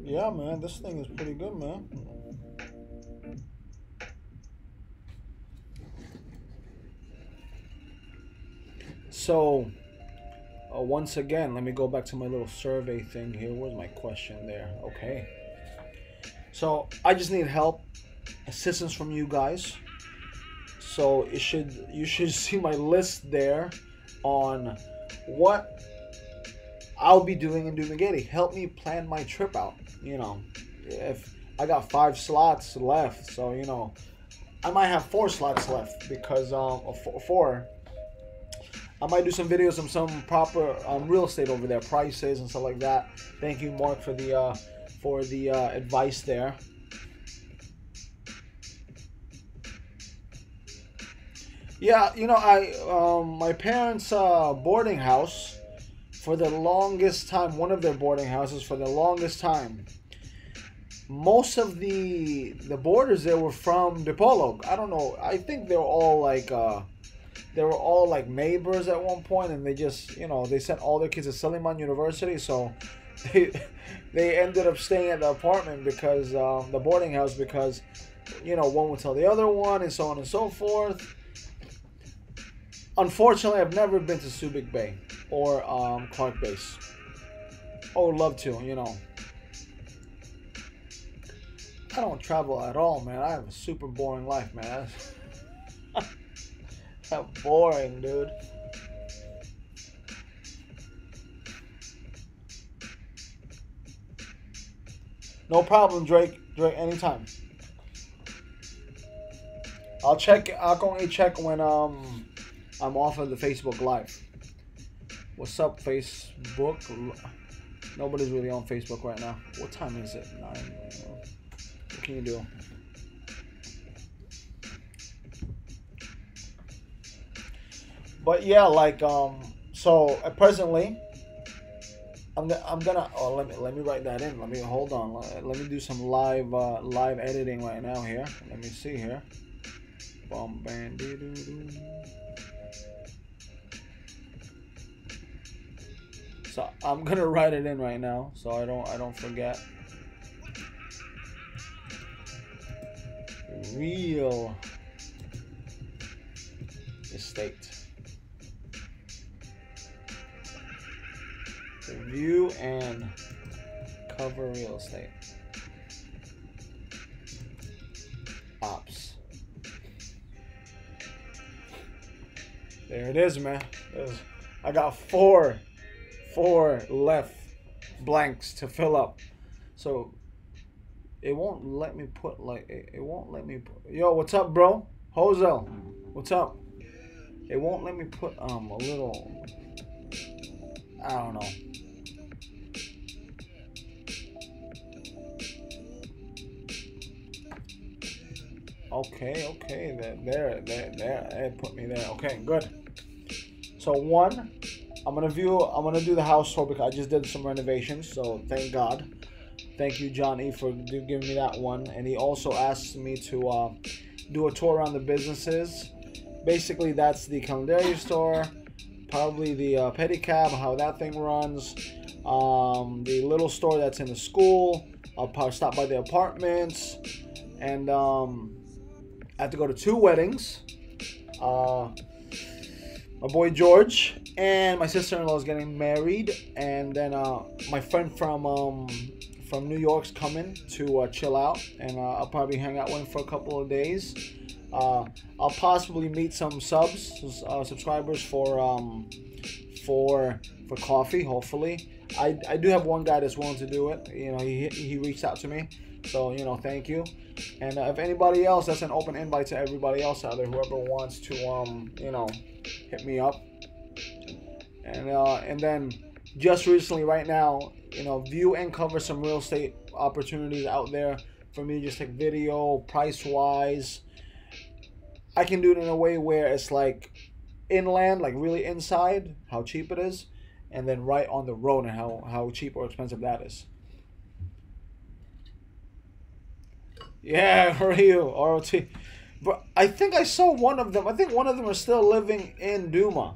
Yeah, man, this thing is pretty good, man. So, once again, let me go back to my little survey thing here. Where's my question there? Okay. So, I just need help, assistance from you guys. So, you should see my list there on what I'll be doing in Dumaguete. Help me plan my trip out. If I got 5 slots left, so I might have 4 slots left because four. I might do some videos on some proper real estate over there, prices and stuff like that. Thank you, Mark, for the advice there. Yeah, my parents' boarding house for the longest time. One of their boarding houses for the longest time. Most of the boarders there were from Dipolog. I don't know. I think they were all like neighbors at one point, and they just they sent all their kids to Suleiman University, so they ended up staying at the apartment because the boarding house, because one would tell the other one, and so on and so forth. Unfortunately, I've never been to Subic Bay or Clark Base. I would love to, I don't travel at all, man. I have a super boring life, man. That's boring, dude. No problem, Drake. Drake, anytime. I'll only check when I'm off of the Facebook Live. What's up, Facebook? Nobody's really on Facebook right now. What time is it? 9. What can you do? But yeah, like so presently, I'm gonna. Oh, let me write that in. Let me hold on. Let me do some live editing right now here. Let me see here. Bum bam doo doo doo. So I'm gonna write it in right now, so I don't forget. Real estate. Review and cover real estate. Ops. There it is, man. I got four left blanks to fill up. So it won't let me put it won't let me put, yo, what's up, bro? Hozel, what's up? It won't let me put a little, I don't know. Okay, there, it put me there. Okay, good. So one, I'm gonna do the house tour because I just did some renovations. So thank God, thank you, John E, for giving me that one. And he also asked me to do a tour around the businesses basically that's the calendario store, probably the pedicab, how that thing runs, the little store that's in the school. I'll probably stop by the apartments, and I have to go to 2 weddings. My boy George and my sister-in-law is getting married, and then my friend from New York's coming to chill out, and I'll probably hang out with him for a couple of days. I'll possibly meet some subscribers for coffee. Hopefully, I do have one guy that's willing to do it. You know, he reached out to me, so you know, thank you. And if anybody else, that's an open invite to everybody else out there. Whoever wants to you know, hit me up. And then just recently, right now, you know, view and cover some real estate opportunities out there for me to just take video, price wise. I can do it in a way where it's like inland, like really inside, how cheap it is, and then right on the road and how cheap or expensive that is. Yeah, Ryu, ROT. But I think I saw one of them. I think one of them is still living in Duma.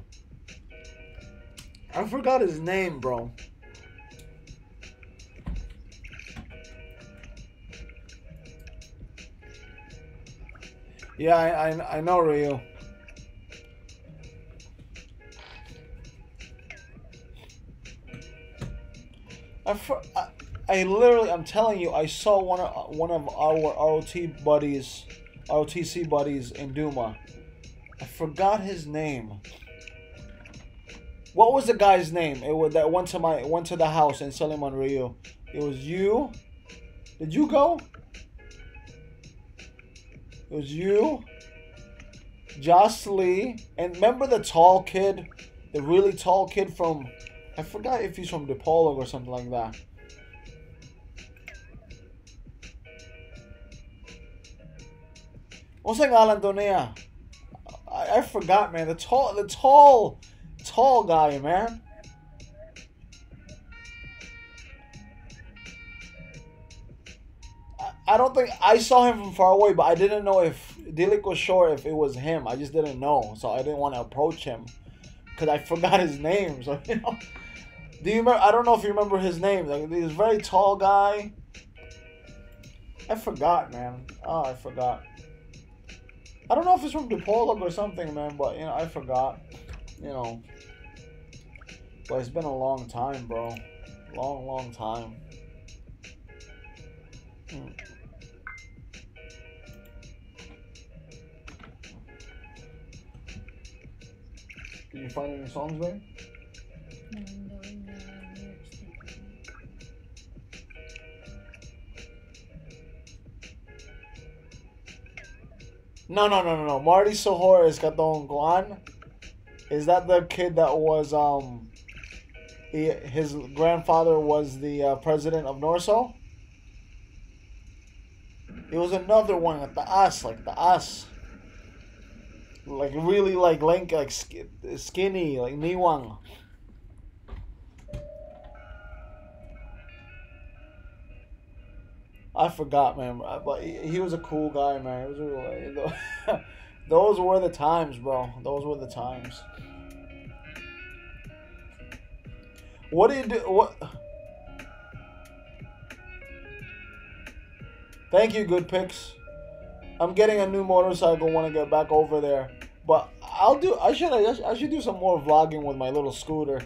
I forgot his name, bro. Yeah, I know Ryu. I literally, I'm telling you, I saw one of our ROTC buddies in Duma. I forgot his name. What was the guy's name? It was that went to the house in Suleiman Rio. It was you. Did you go? It was you, Josh Lee, and remember the tall kid, the really tall kid from, I forgot if he's from DePaulo or something like that. What's that ngalan to niya? I forgot, man. The tall guy, man. I don't think I saw him from far away, but I didn't know if Dilik was sure if it was him. I just didn't know, so I didn't want to approach him because I forgot his name. So you know, do you remember? I don't know if you remember his name. Like this very tall guy. I forgot, man. Oh, I forgot. I don't know if it's from DePaulo or something, man. But you know, I forgot. You know, but it's been a long time, bro. Long time. Did you find any songs there? No. Marty Sohor is Katong Guan. Is that the kid that was his grandfather was the president of Norso? It was another one at the ass, like the ass. Like really like lank, like skinny, like Niwang. I forgot, man, but he was a cool guy, man. It was really, those were the times, bro. Those were the times. What do you do? What? Thank you, good picks. I'm getting a new motorcycle when I get back over there, but I should do some more vlogging with my little scooter.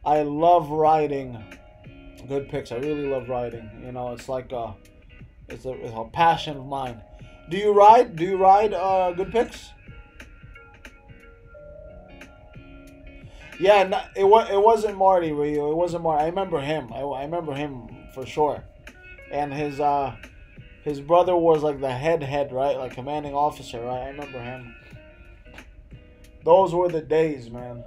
I love riding. Good picks. I really love riding. You know, it's like it's a passion of mine. Do you ride? Do you ride? Good picks. Yeah, it wasn't Marty, Rio. It wasn't Marty. I remember him. I remember him for sure. And his brother was like the head, right? Like commanding officer, right? I remember him. Those were the days, man.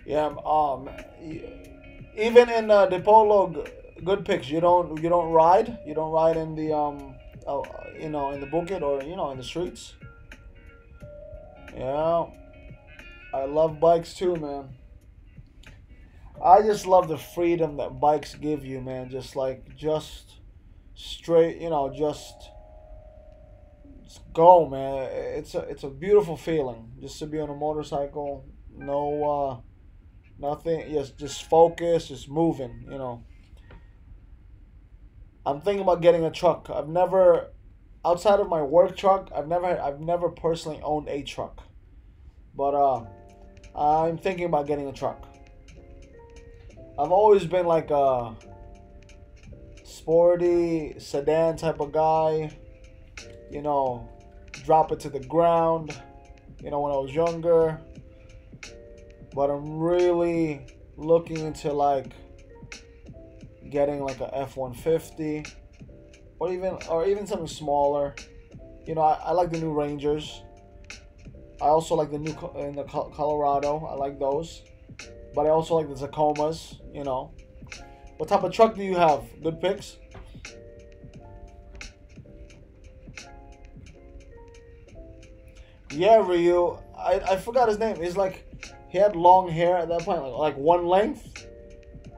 Yeah, even in the polo, good picks. You don't ride. You don't ride in the you know, in the bukid or you know in the streets. Yeah, I love bikes too, man. I just love the freedom that bikes give you, man. Just straight, just go, man. It's a beautiful feeling just to be on a motorcycle. No, nothing. Just focus, just moving. I'm thinking about getting a truck. I've never, outside of my work truck, I've never personally owned a truck. But I'm thinking about getting a truck. I've always been like a sporty sedan type of guy. Drop it to the ground. When I was younger. But I'm really looking into like getting like a F-150 or even something smaller. I like the new Rangers. I also like the new in the Colorado. I like those, but I also like the Tacomas. What type of truck do you have? Good picks. Yeah, Ryu. I forgot his name. It's like he had long hair at that point, like one length.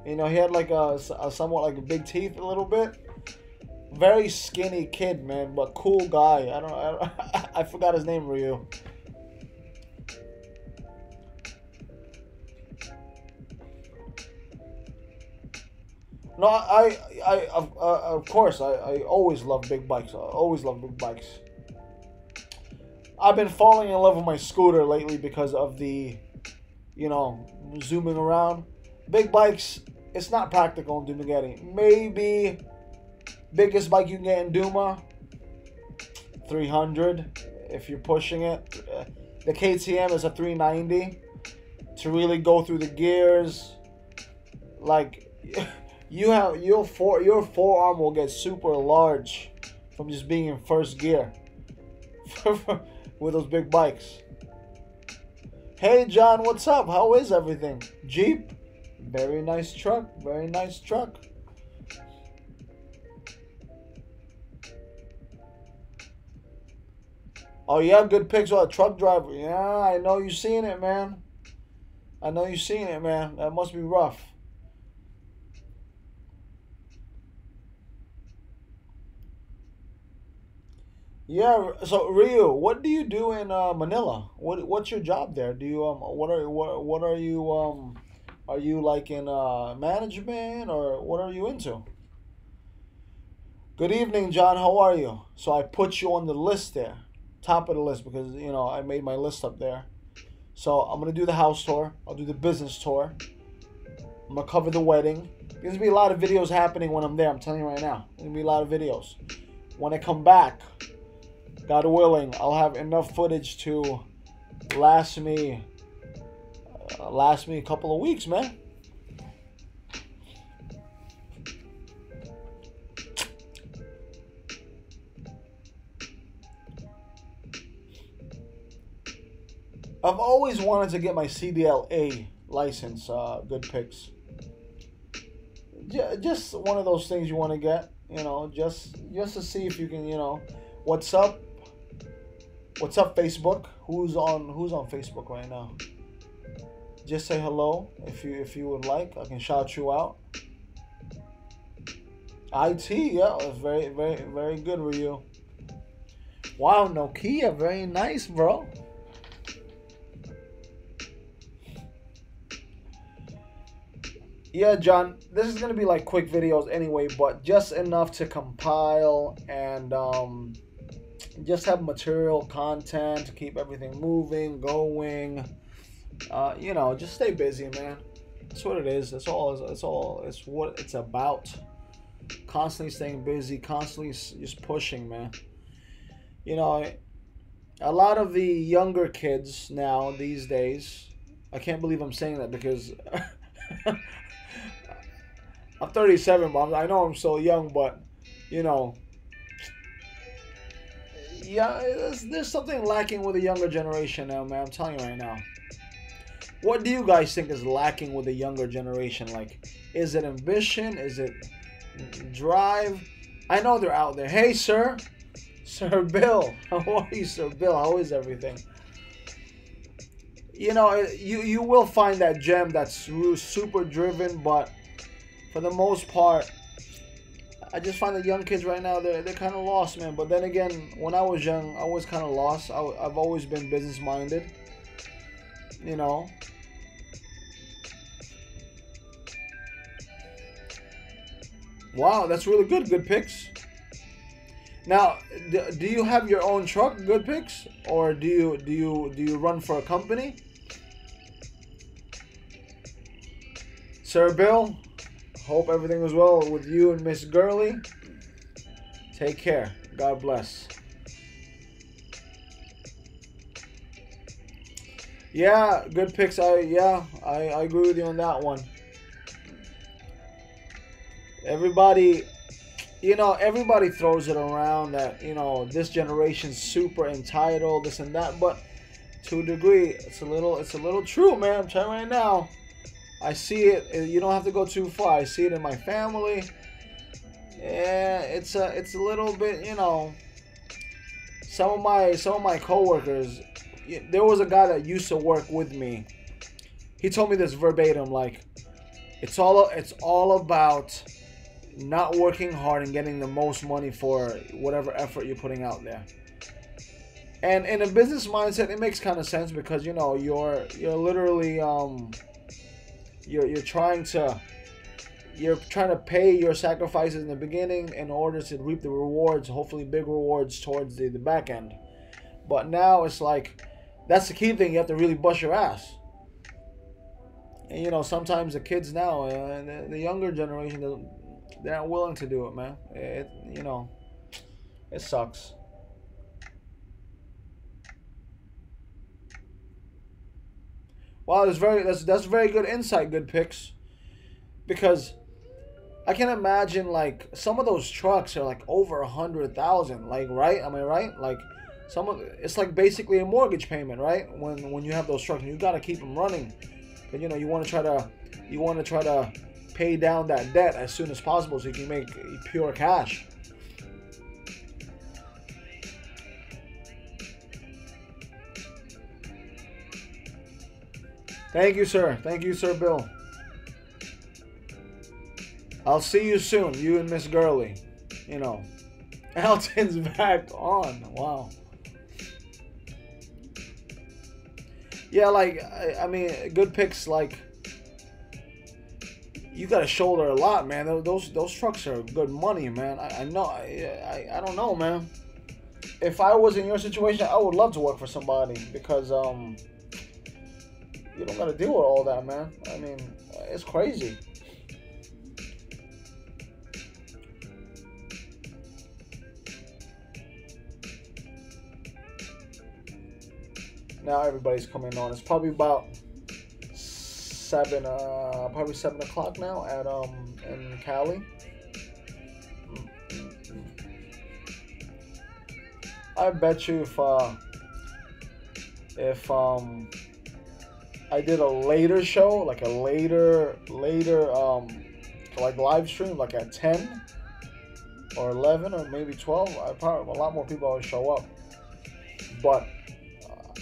He had like a somewhat like big teeth a little bit. Very skinny kid, man, but cool guy. I forgot his name, Ryu. No, of course, I always love big bikes. I always love big bikes. I've been falling in love with my scooter lately because of the, zooming around. Big bikes, it's not practical in Dumaguete. Maybe biggest bike you can get in Duma, 300 if you're pushing it. The KTM is a 390 to really go through the gears. Like your forearm will get super large from just being in first gear with those big bikes. Hey John, what's up? How is everything? Jeep, very nice truck. Very nice truck. Oh, you have good picks. Oh, a truck driver. Yeah, I know you seen it, man. I know you seen it, man. That must be rough. Yeah. So Rio, what do you do in Manila? What's your job there? Do you what are you are you like in management or what are you into? Good evening, John. How are you? So I put you on the list there, top of the list because I made my list up there. So I'm gonna do the house tour. I'll do the business tour. I'm gonna cover the wedding. There's gonna be a lot of videos happening when I'm there. I'm telling you right now. There's gonna be a lot of videos. When I come back, God willing, I'll have enough footage to last me a couple of weeks, man. I've always wanted to get my CDLA license. Good picks. Just one of those things you want to get. Just to see if you can. What's up? What's up, Facebook? Who's on Facebook right now? Just say hello if you would like. I can shout you out. IT, yeah, that's very very very good with you. Wow, Nokia, very nice, bro. Yeah, John, this is gonna be like quick videos anyway, but just enough to compile and just have material content to keep everything moving, going. Just stay busy, man. That's what it is. That's all. It's what it's about. Constantly staying busy, constantly just pushing, man. A lot of the younger kids now these days. I can't believe I'm saying that because I'm 37, but I know I'm still young. But yeah, there's something lacking with the younger generation now, man. I'm telling you right now. What do you guys think is lacking with the younger generation? Like, is it ambition? Is it drive? I know they're out there. Hey, sir. Sir Bill. How are you, Sir Bill? How is everything? You will find that gem that's super driven, but for the most part, I just find that young kids right now, they're kind of lost, man. But then again, when I was young, I was kind of lost. I've always been business minded, you know. Wow, that's really good. Good picks. Now, do you have your own truck, Good Picks, or do you run for a company? Sir Bill, hope everything was well with you and Miss Gurley. Take care. God bless. Yeah, Good Picks. I agree with you on that one. Everybody, everybody throws it around that, this generation's super entitled, this and that, but to a degree, it's a little true, man. I'm telling you right now. I see it. You don't have to go too far. I see it in my family. Yeah, it's a little bit, some of my coworkers. There was a guy that used to work with me. He told me this verbatim, like, it's all about not working hard and getting the most money for whatever effort you're putting out there. And in a business mindset, it makes kind of sense because you're literally you're trying to pay your sacrifices in the beginning in order to reap the rewards, hopefully big rewards towards the back end. But now it's like that's the key thing. You have to really bust your ass. And sometimes the kids now, the younger generation, they're not willing to do it, man. It sucks. Wow, that's very good insight, Good Picks. Because I can imagine, like, some of those trucks are like over 100,000, like, right? Am I right? Like, it's like basically a mortgage payment, right? When you have those trucks, and you got to keep them running. But you want to try to pay down that debt as soon as possible so you can make pure cash. Thank you, sir. Thank you, Sir Bill. I'll see you soon, you and Miss Gurley. Elton's back on. Wow. Yeah, like, I mean, Good Picks, like, you got to shoulder a lot, man. Those trucks are good money, man. I know. I don't know, man. If I was in your situation, I would love to work for somebody because you don't got to deal with all that, man. I mean, it's crazy. Now everybody's coming on. It's probably about 7 o'clock now at in Cali. I bet you if I did a later show, like a later like live stream, like at 10 or 11 or maybe 12, a lot more people would show up. But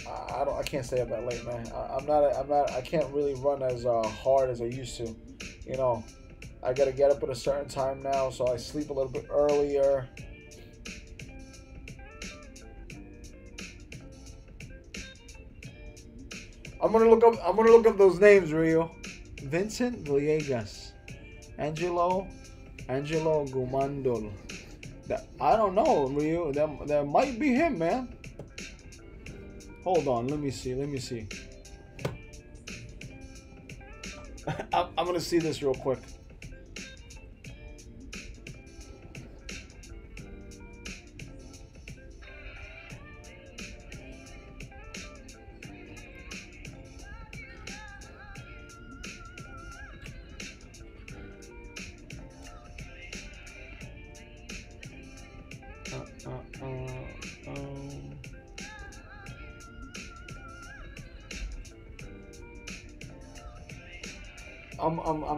I can't stay up that late, man. I can't really run as hard as I used to. I gotta get up at a certain time now, so I sleep a little bit earlier. I'm gonna look up those names, Rio. Vincent Villegas, Angelo Gumandol. I don't know, Rio. That might be him, man. Hold on, let me see. I'm gonna see this real quick.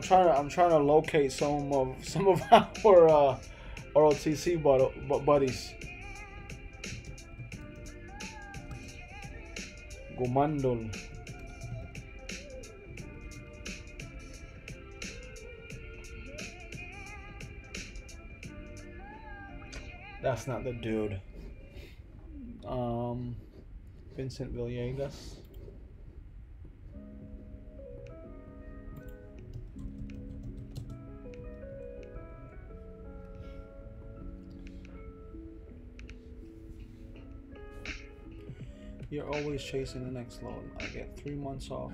I'm trying to locate some of our ROTC buddies. Gumandol. That's not the dude. Vincent Villegas. You're always chasing the next load. I get 3 months off.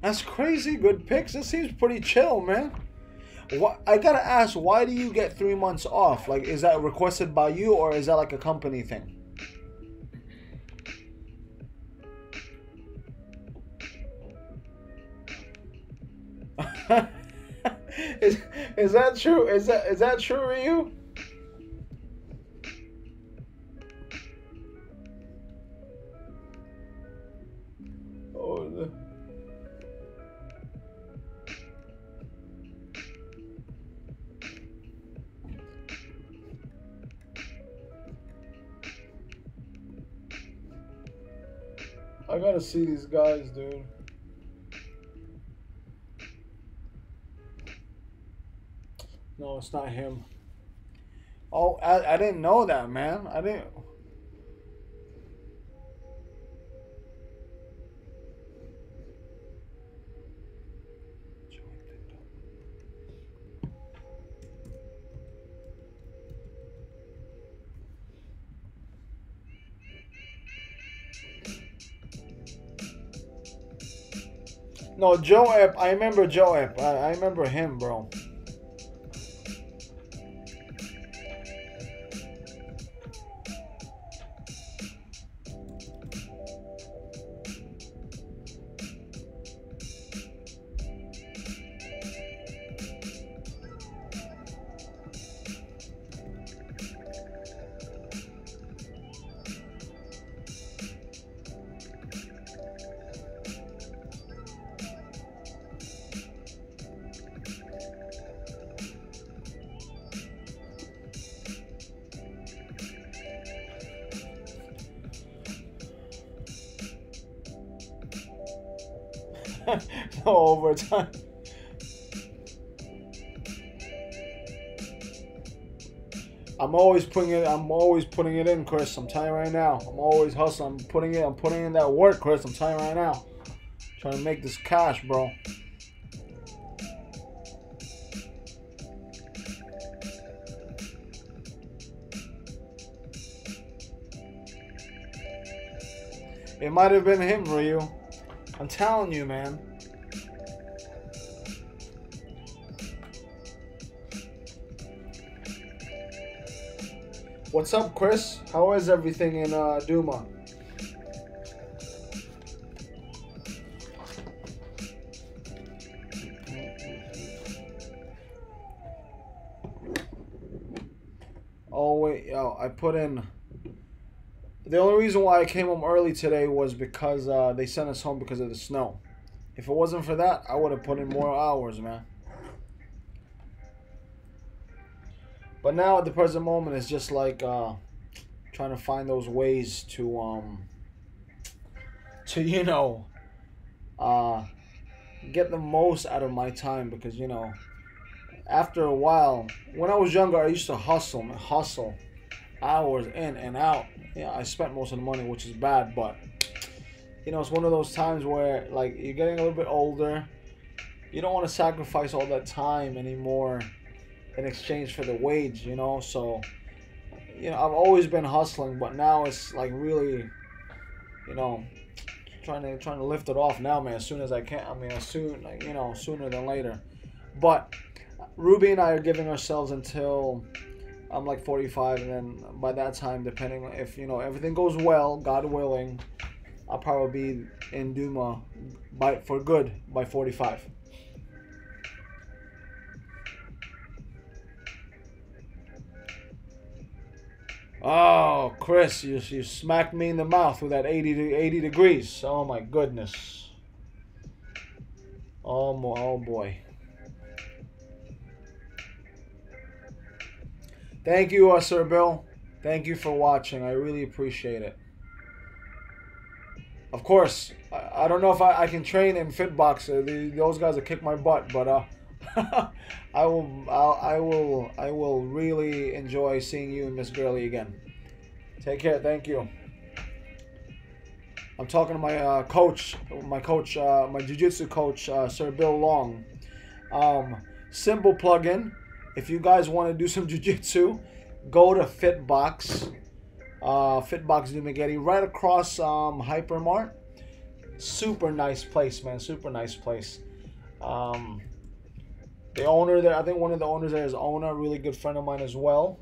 That's crazy. Good picks. This seems pretty chill, man. What I gotta ask, why do you get 3 months off? Like, is that requested by you, or is that like a company thing? is that true? Is that true, Ryu? Oh. I gotta see these guys, dude. No, it's not him. Oh, I didn't know that, man. I didn't. No, Joe Epp. I remember Joe Epp. I remember him, bro. No overtime. I'm always putting it in, Chris. I'm telling you right now. I'm always hustling. I'm putting in that work, Chris. I'm telling you right now. Trying to make this cash, bro. It might have been him, Ryu. I'm telling you, man. What's up, Chris? How is everything in Duma? Oh wait, yo, I put in. The only reason why I came home early today was because they sent us home because of the snow. If it wasn't for that, I would have put in more hours, man. But now at the present moment, it's just like trying to find those ways to you know, get the most out of my time, because you know, after a while, when I was younger, I used to hustle hours in and out. Yeah, I spent most of the money, which is bad, but you know, it's one of those times where like you're getting a little bit older. You don't want to sacrifice all that time anymore in exchange for the wage, you know. So, you know, I've always been hustling, but now it's like really, you know, trying to lift it off now, man. As soon as I can. I mean, as soon, like, you know, sooner than later. But Ruby and I are giving ourselves until I'm like 45, and then by that time, depending if, you know, everything goes well, God willing, I'll probably be in Duma for good by 45. Oh, Chris, you smacked me in the mouth with that 80 degrees. Oh my goodness. Oh boy. Thank you, Sir Bill. Thank you for watching. I really appreciate it. Of course, I don't know if I can train in Fitbox. Those guys will kick my butt, but I will really enjoy seeing you and Miss Gurley again. Take care. Thank you. I'm talking to my coach, my jiu-jitsu coach, Sir Bill Long. Simple plug-in. If you guys want to do some jiu-jitsu, go to Fitbox. Fitbox Dumaguete, right across Hypermart. Super nice place, man. Super nice place. The owner there, I think one of the owners there is Ona, a really good friend of mine as well.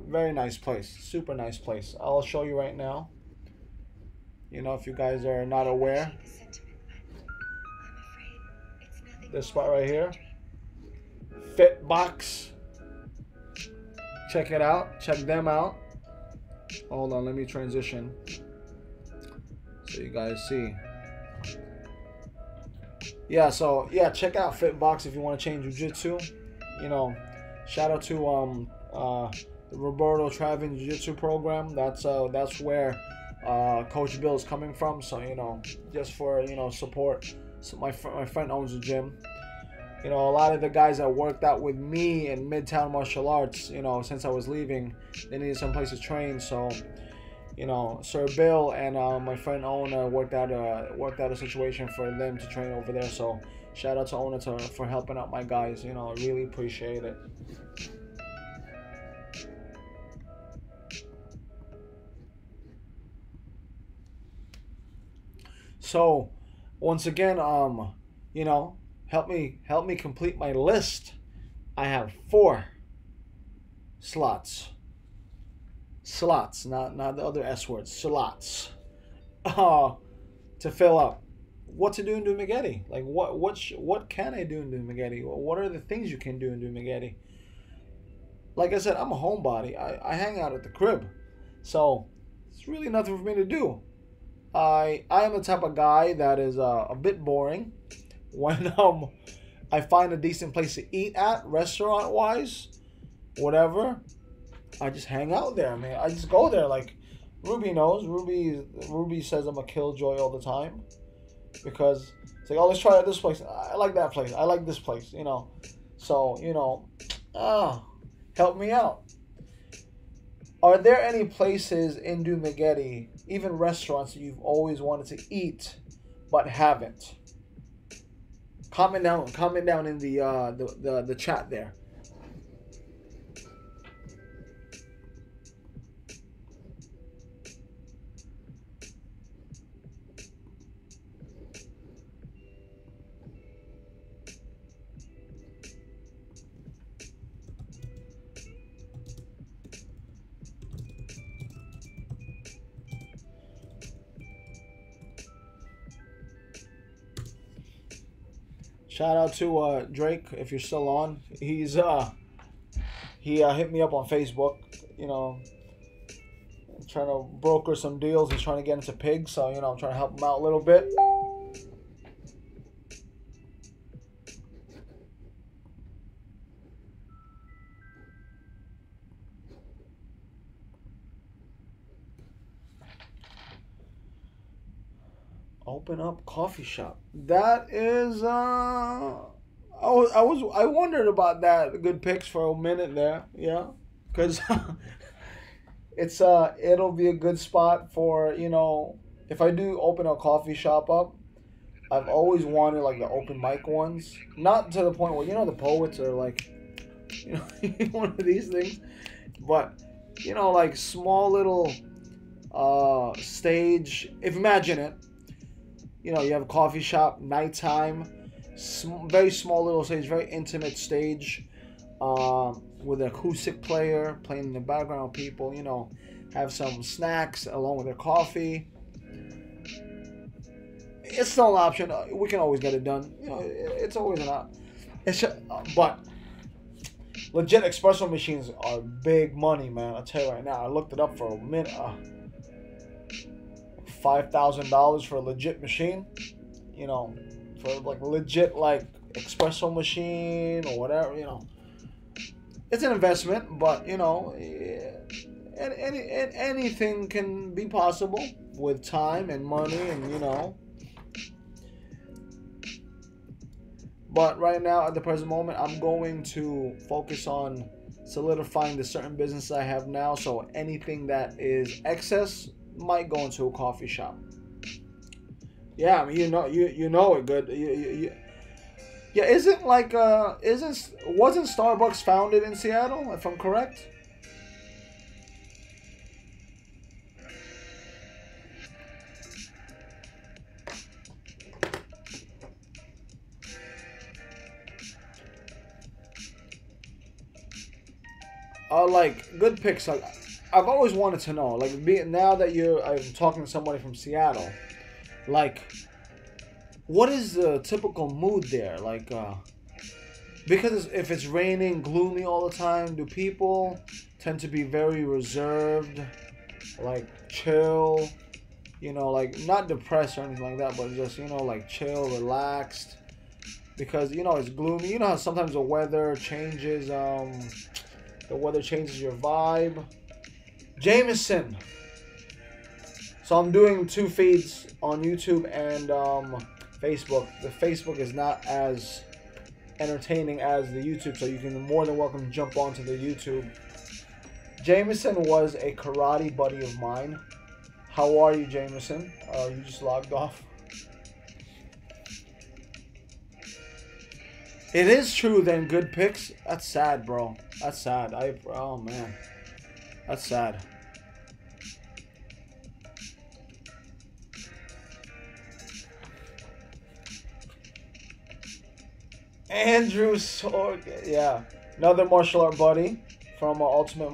Very nice place. Super nice place. I'll show you right now. You know, if you guys are not aware. This spot right here. Fitbox. Check it out. Check them out. Hold on, let me transition so you guys see. Yeah, so yeah, check out Fitbox if you want to change jiu-jitsu. You know, shout out to the Roberto Traven Jiu-Jitsu program. That's where Coach Bill is coming from. So you know, just for support. So my friend owns a gym. You know, a lot of the guys that worked out with me in Midtown Martial Arts, you know, since I was leaving, they needed some place to train. So, you know, Sir Bill and my friend Ona worked out a situation for them to train over there. So, shout out to Ona for helping out my guys. You know, I really appreciate it. So, once again, you know, help me complete my list. I have 4 slots, not the other S words, slots, to fill up. What to do in Dumaguete? Like what can I do in Dumaguete? What are the things you can do in Dumaguete? Like I said, I'm a homebody. I hang out at the crib, so it's really nothing for me to do. I am the type of guy that is a bit boring. When I find a decent place to eat at, restaurant wise, whatever, I just hang out there, man. I just go there. Like Ruby knows. Ruby says I'm a killjoy all the time because it's like, oh, let's try out this place. I like that place. I like this place. You know, so you know, help me out. Are there any places in Dumaguete, even restaurants, that you've always wanted to eat but haven't? Comment down in the chat there. Shout out to Drake if you're still on. He hit me up on Facebook. You know, trying to broker some deals. He's trying to get into pigs, so you know I'm trying to help him out a little bit. Open up coffee shop. That is I wondered about that. Good picks for a minute there. Yeah. Cuz it's it'll be a good spot for, you know, if I do open a coffee shop up. I've always wanted like the open mic ones. Not to the point where, you know, the poets are like, you know, one of these things, but you know, like small little stage. If imagine it. You know, you have a coffee shop, nighttime, very small little stage, very intimate stage, with an acoustic player playing in the background. People, you know, have some snacks along with their coffee. It's still an option. We can always get it done. You know, it's always an option. It's just, but legit espresso machines are big money, man. I'll tell you right now. I looked it up for a minute. $5,000 for a legit machine, you know, for like legit like espresso machine or whatever, you know. It's an investment, but you know, anything can be possible. with time and money, and you know. But right now, at the present moment, I'm going to focus on solidifying the certain business I have now. So anything that is excess might go into a coffee shop. Yeah, I mean, you know it good. Yeah, wasn't Starbucks founded in Seattle, if I'm correct? Like good picks. Like, I've always wanted to know. Like, now that I'm talking to somebody from Seattle. Like, what is the typical mood there? Like, because if it's raining, gloomy all the time, do people tend to be very reserved, like chill? You know, like not depressed or anything like that, but just like chill, relaxed. Because it's gloomy. You know how sometimes the weather changes. The weather changes your vibe. Jameson. So I'm doing 2 feeds on YouTube and Facebook. The Facebook is not as entertaining as the YouTube, so you can more than welcome jump onto the YouTube. Jameson was a karate buddy of mine. How are you, Jameson? You just logged off. It is true then, good picks. That's sad, bro. That's sad. Oh man. That's sad. Andrew Sorg, yeah, another martial art buddy from Ultimate.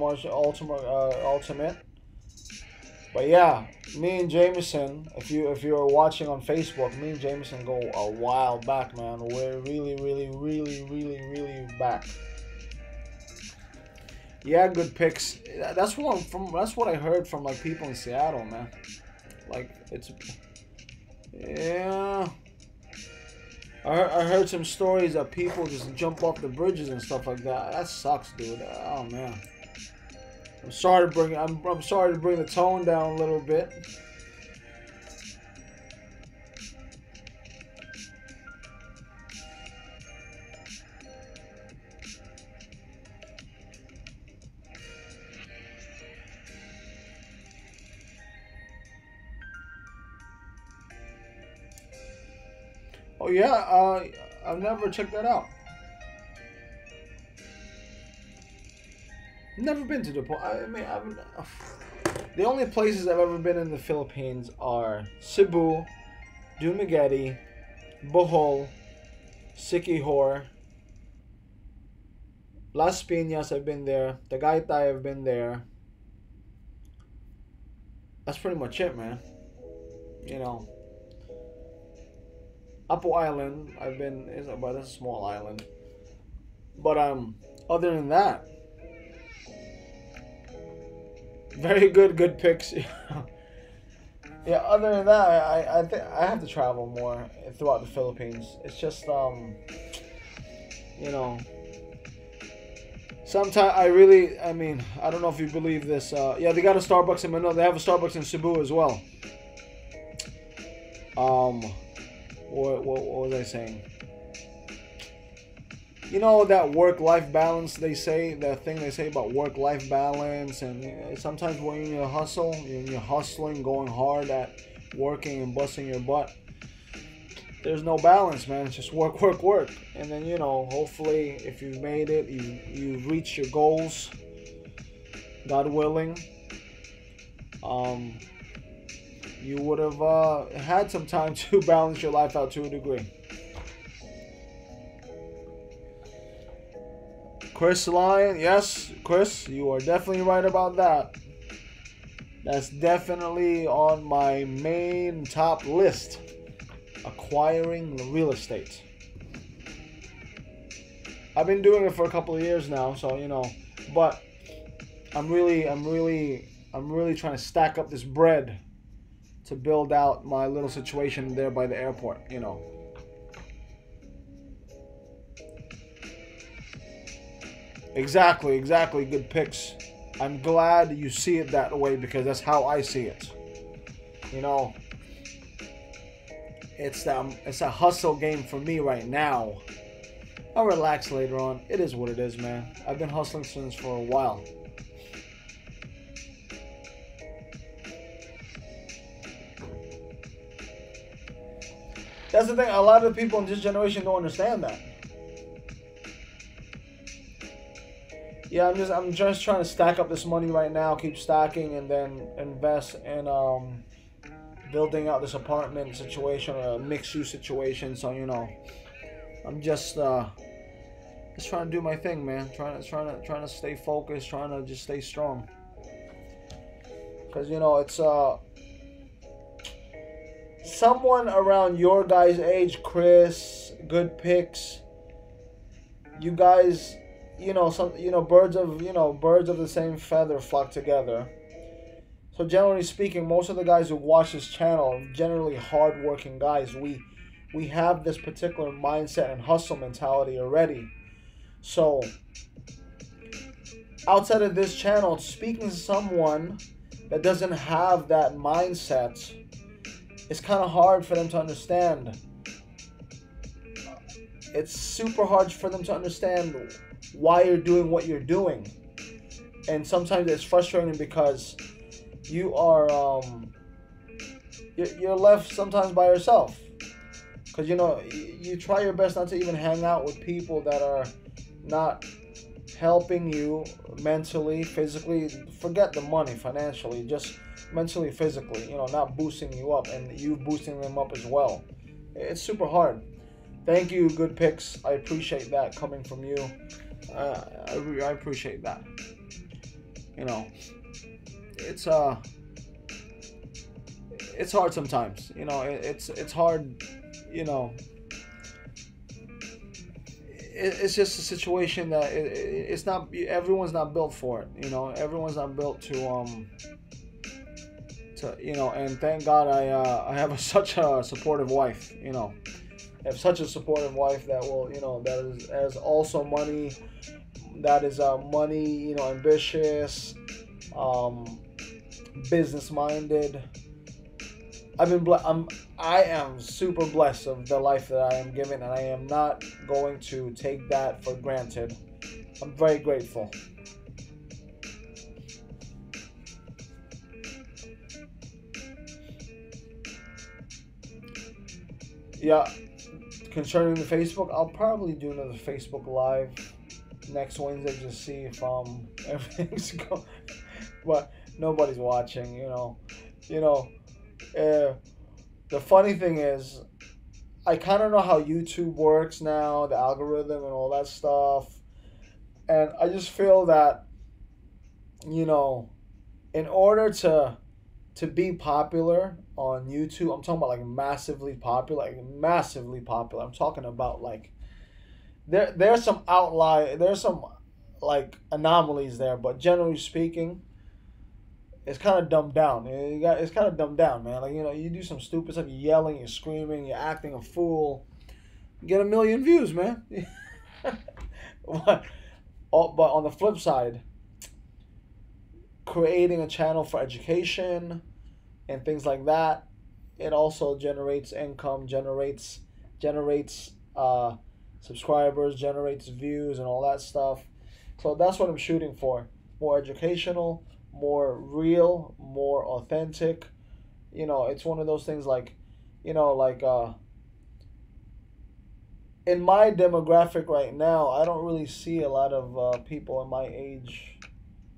But yeah, me and Jameson, if you're watching on Facebook, me and Jameson go a while back, man. We're really back. Yeah, good picks. That's what I heard from like people in Seattle, man. Like yeah. I heard some stories that people just jump off the bridges and stuff like that. That sucks, dude. Oh man. I'm sorry to bring the tone down a little bit. Oh yeah, I've never checked that out. Never been to Japan. The only places I've ever been in the Philippines are Cebu, Dumaguete, Bohol, Siquijor, Las Piñas. I've been there. Tagaytay. I've been there. That's pretty much it, man. You know. Apo Island. I've been. But that's a small island. But other than that. Very good picks. Yeah, other than that, I think I have to travel more throughout the Philippines. It's just sometimes I mean, I don't know if you believe this. Yeah, they got a Starbucks in Manila. They have a Starbucks in Cebu as well. What was I saying? You know that work-life balance they say, that thing they say about work-life balance, and sometimes when you're hustling, going hard at working and busting your butt, there's no balance, man. It's just work. And then, hopefully if you've made it, you've reached your goals, God willing, you would have had some time to balance your life out to a degree. Chris Lyon, yes, Chris, you are definitely right about that. That's definitely on my main top list. Acquiring real estate. I've been doing it for a couple of years now, so but I'm really trying to stack up this bread to build out my little situation there by the airport, Exactly. Good picks. I'm glad you see it that way because that's how I see it. You know, it's a hustle game for me right now. I'll relax later on. It is what it is, man. I've been hustling since for a while. That's the thing. A lot of people in this generation don't understand that. Yeah, I'm just trying to stack up this money right now. Keep stacking and then invest in building out this apartment situation or a mixed use situation. So you know, I'm just trying to do my thing, man. Trying to stay focused. Trying to just stay strong. Cause you know it's someone around your guys' age, Chris, good picks. You guys, birds of the same feather flock together. So generally speaking, most of the guys who watch this channel are generally hardworking guys. We have this particular mindset and hustle mentality already. So outside of this channel, speaking to someone that doesn't have that mindset, it's kind of hard for them to understand. It's super hard for them to understand why you're doing what you're doing. And sometimes it's frustrating because you are you're left sometimes by yourself. Because you try your best not to even hang out with people that are not helping you mentally, physically. Forget the money financially, just mentally, physically, not boosting you up and you boosting them up as well. It's super hard. Thank you, good picks. I appreciate that coming from you. I appreciate that. It's hard sometimes. It's hard. It's just a situation that it's not. Everyone's not built for it. Everyone's not built to and thank God I have such a supportive wife. I have such a supportive wife that will, that is also money, that is money, ambitious, business minded. I am super blessed of the life that I am given, and I am not going to take that for granted. I'm very grateful. Yeah, concerning the Facebook, I'll probably do another Facebook Live next Wednesday to see if everything's going, but nobody's watching. The funny thing is, I kind of know how YouTube works now, the algorithm and all that stuff, and I just feel that in order to be popular on YouTube, I'm talking about like massively popular. I'm talking about like there's some like anomalies there, but generally speaking, it's kind of dumbed down. It's kind of dumbed down, man. Like you do some stupid stuff, you're yelling, you're screaming, you're acting a fool, you get 1 million views, man. But on the flip side, creating a channel for education and things like that, it also generates income, generates subscribers, generates views and all that stuff. So that's what I'm shooting for. More educational, more real, more authentic. It's one of those things like in my demographic right now, I don't really see a lot of people in my age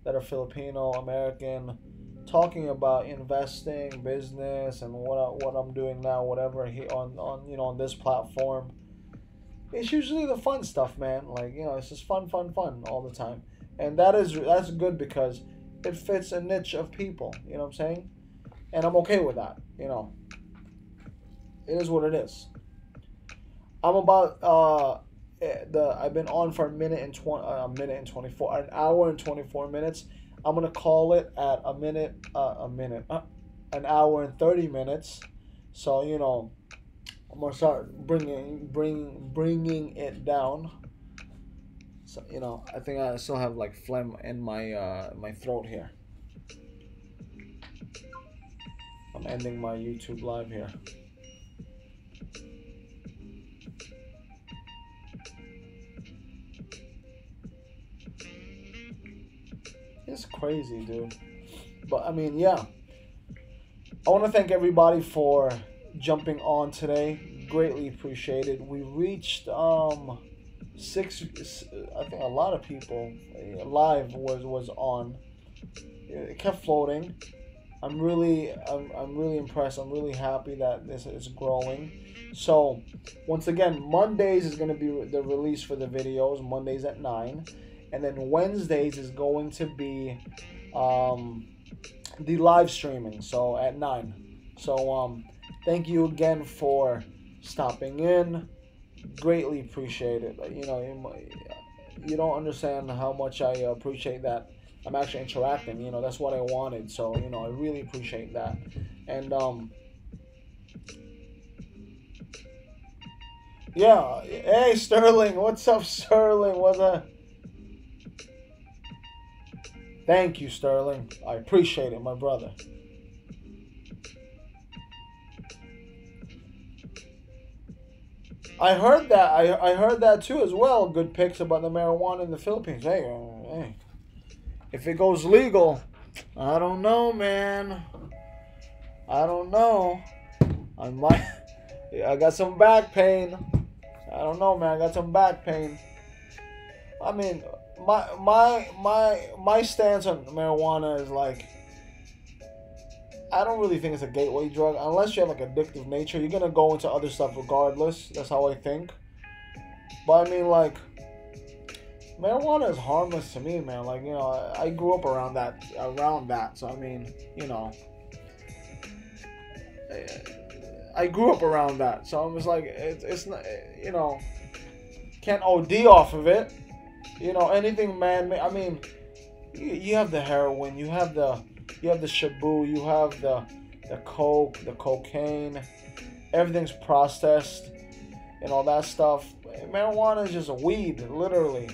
that are Filipino American talking about investing, business, and what I'm doing now, whatever on this platform. It's usually the fun stuff, man. Like it's just fun all the time, and that's good because it fits a niche of people. You know what I'm saying? And I'm okay with that. It is what it is. I'm about I've been on for an hour and 24 minutes. I'm gonna call it at an hour and 30 minutes. So I'm gonna start bringing it down. So I think I still have like phlegm in my throat here. I'm ending my YouTube live here. It's crazy, dude. But I mean, yeah. I want to thank everybody for jumping on today. Greatly appreciated. We reached six. I think a lot of people live was on. It kept floating. I'm really impressed. I'm really happy that this is growing. So once again, Mondays is going to be the release for the videos. Mondays at 9, and then Wednesdays is going to be the live streaming. So at 9. So thank you again for stopping in. Greatly appreciate it. You don't understand how much I appreciate that. I'm actually interacting, that's what I wanted. So, I really appreciate that. And, yeah. Hey, Sterling. What's up, Sterling? Thank you, Sterling. I appreciate it, my brother. I heard that. I heard that too as well. Good picks about the marijuana in the Philippines. Hey. If it goes legal, I don't know, man. I don't know. I got some back pain. I don't know, man. I got some back pain. I mean, my stance on marijuana is like, I don't really think it's a gateway drug unless you have like addictive nature. You're gonna go into other stuff regardless. That's how I think. But I mean, like, marijuana is harmless to me, man. Like, I grew up around that. So I mean, I grew up around that. So I'm just like, it's not, can't OD off of it. Anything, man. I mean, you have the heroin, you have the shabu, you have the coke, the cocaine. Everything's processed and all that stuff. Marijuana is just a weed, literally.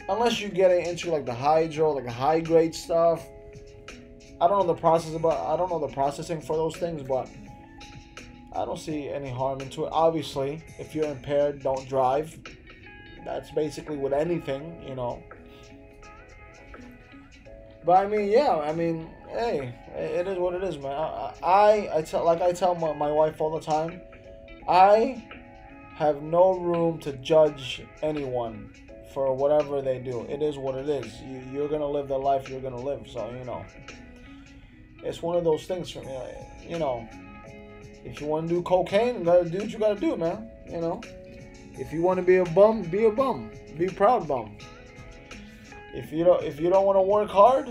Unless you get into like the hydro, like the high grade stuff. I don't know the processing for those things, but I don't see any harm into it. Obviously, if you're impaired, don't drive. That's basically with anything, But I mean, yeah. I mean, hey, it is what it is, man. I tell my wife all the time. I have no room to judge anyone for whatever they do. It is what it is. You're gonna live the life you're gonna live. So it's one of those things for me. If you want to do cocaine, you gotta do what you gotta do, man. If you want to be a bum, be a bum. Be a proud bum. If you don't want to work hard,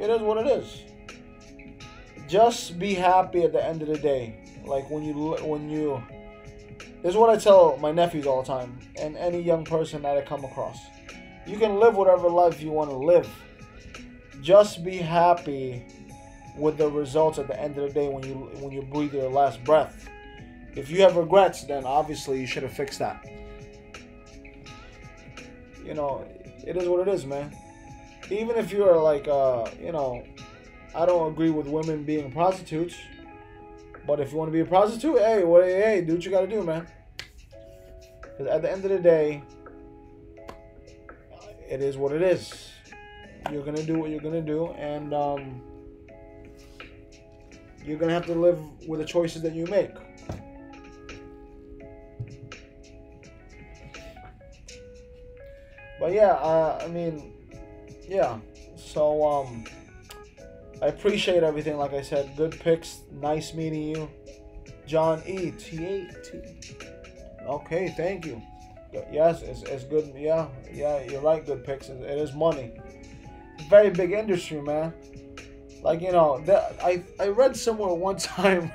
it is what it is. Just be happy at the end of the day. Like when you. This is what I tell my nephews all the time, and any young person that I come across. You can live whatever life you want to live. Just be happy with the results at the end of the day when you breathe your last breath. If you have regrets, then obviously you should have fixed that. It is what it is, man. Even if you're like, I don't agree with women being prostitutes. But if you want to be a prostitute, hey, do what you gotta do, man. Because at the end of the day, it is what it is. You're gonna do what you're gonna do, and you're gonna have to live with the choices that you make. But yeah, I mean, yeah. So I appreciate everything. Like I said, good picks. Nice meeting you, John E. T8. Okay, thank you. Yes, it's good. Yeah, you're right. Good picks. It is money. Very big industry, man. Like I read somewhere one time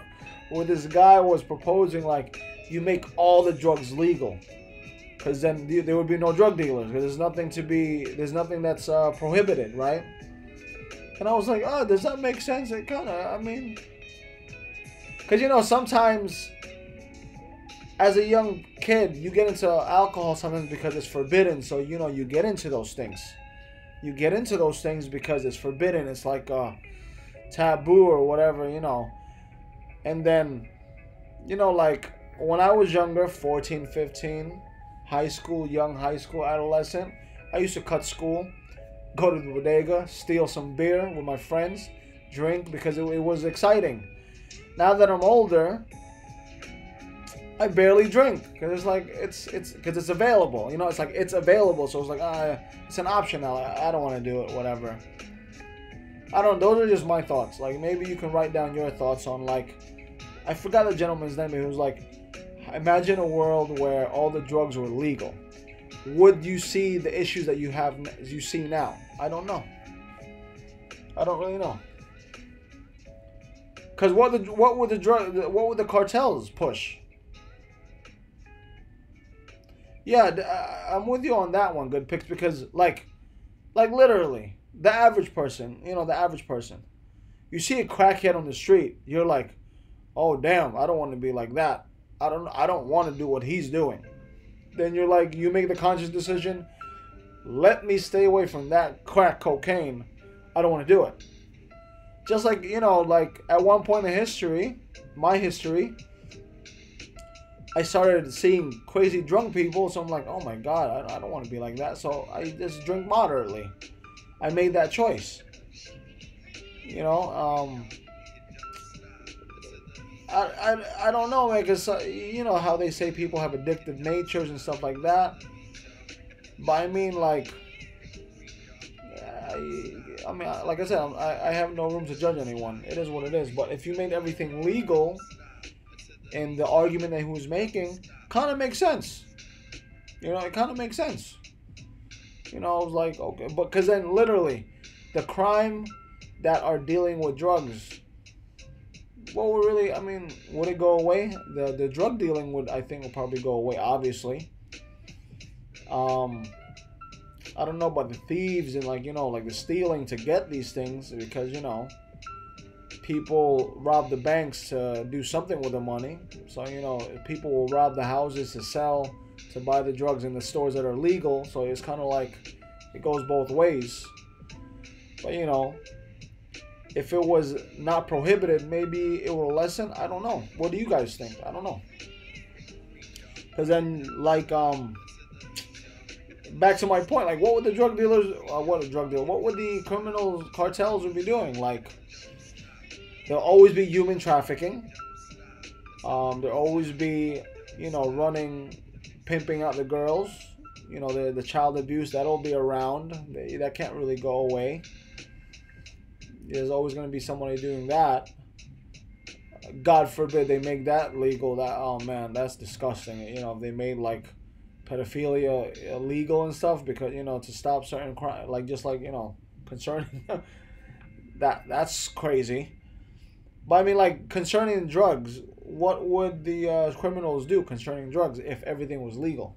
where this guy was proposing like you make all the drugs legal. Because then there would be no drug dealers. There's nothing that's prohibited, right? And I was like, oh, does that make sense? It kind of, I mean... Because, sometimes, as a young kid, you get into alcohol sometimes because it's forbidden. So, you get into those things. You get into those things because it's forbidden. It's like taboo or whatever, And then, like when I was younger, 14, 15, high school, young high school, adolescent, I used to cut school, go to the bodega, steal some beer with my friends, drink because it was exciting. Now that I'm older, I barely drink because it's because it's available. It's like it's available, so it's like it's an option now. I don't want to do it, whatever. I don't. Those are just my thoughts. Like maybe you can write down your thoughts on like I forgot the gentleman's name. He was like, imagine a world where all the drugs were legal. Would you see the issues that you see now? I don't know. I don't really know. Because what would the cartels push? Yeah, I'm with you on that one. Good picks because like literally the average person, you see a crackhead on the street, you're like, oh damn, I don't want to be like that. I don't want to do what he's doing. Then you're like, you make the conscious decision, let me stay away from that crack cocaine. I don't want to do it. Just like, like at one point in history, my history, I started seeing crazy drunk people, so I'm like, oh my god, I don't want to be like that, so I just drink moderately. I made that choice. I don't know, man, because you know how they say people have addictive natures and stuff like that. But I mean, like, like I said, I have no room to judge anyone. It is what it is. But if you made everything legal, and the argument that he was making kind of makes sense. It kind of makes sense. I was like, okay, but because then literally, the crime that are dealing with drugs, what would really, would it go away? The drug dealing I think would probably go away, obviously. I don't know about the thieves and like the stealing to get these things because people rob the banks to do something with the money. So people will rob the houses to sell, to buy the drugs in the stores that are legal. So it's kind of like it goes both ways. But if it was not prohibited, maybe it will lessen. I don't know. What do you guys think? I don't know. Because then, like, back to my point, like, what would the drug dealers, what would the criminal cartels would be doing? Like, there'll always be human trafficking. There'll always be, running, pimping out the girls. The child abuse, that'll be around. That can't really go away. There's always going to be somebody doing that. God forbid they make that legal. Oh man, that's disgusting. If they made like pedophilia illegal and stuff because to stop certain crime, like concerning that's crazy. But like concerning drugs, what would the criminals do concerning drugs if everything was legal?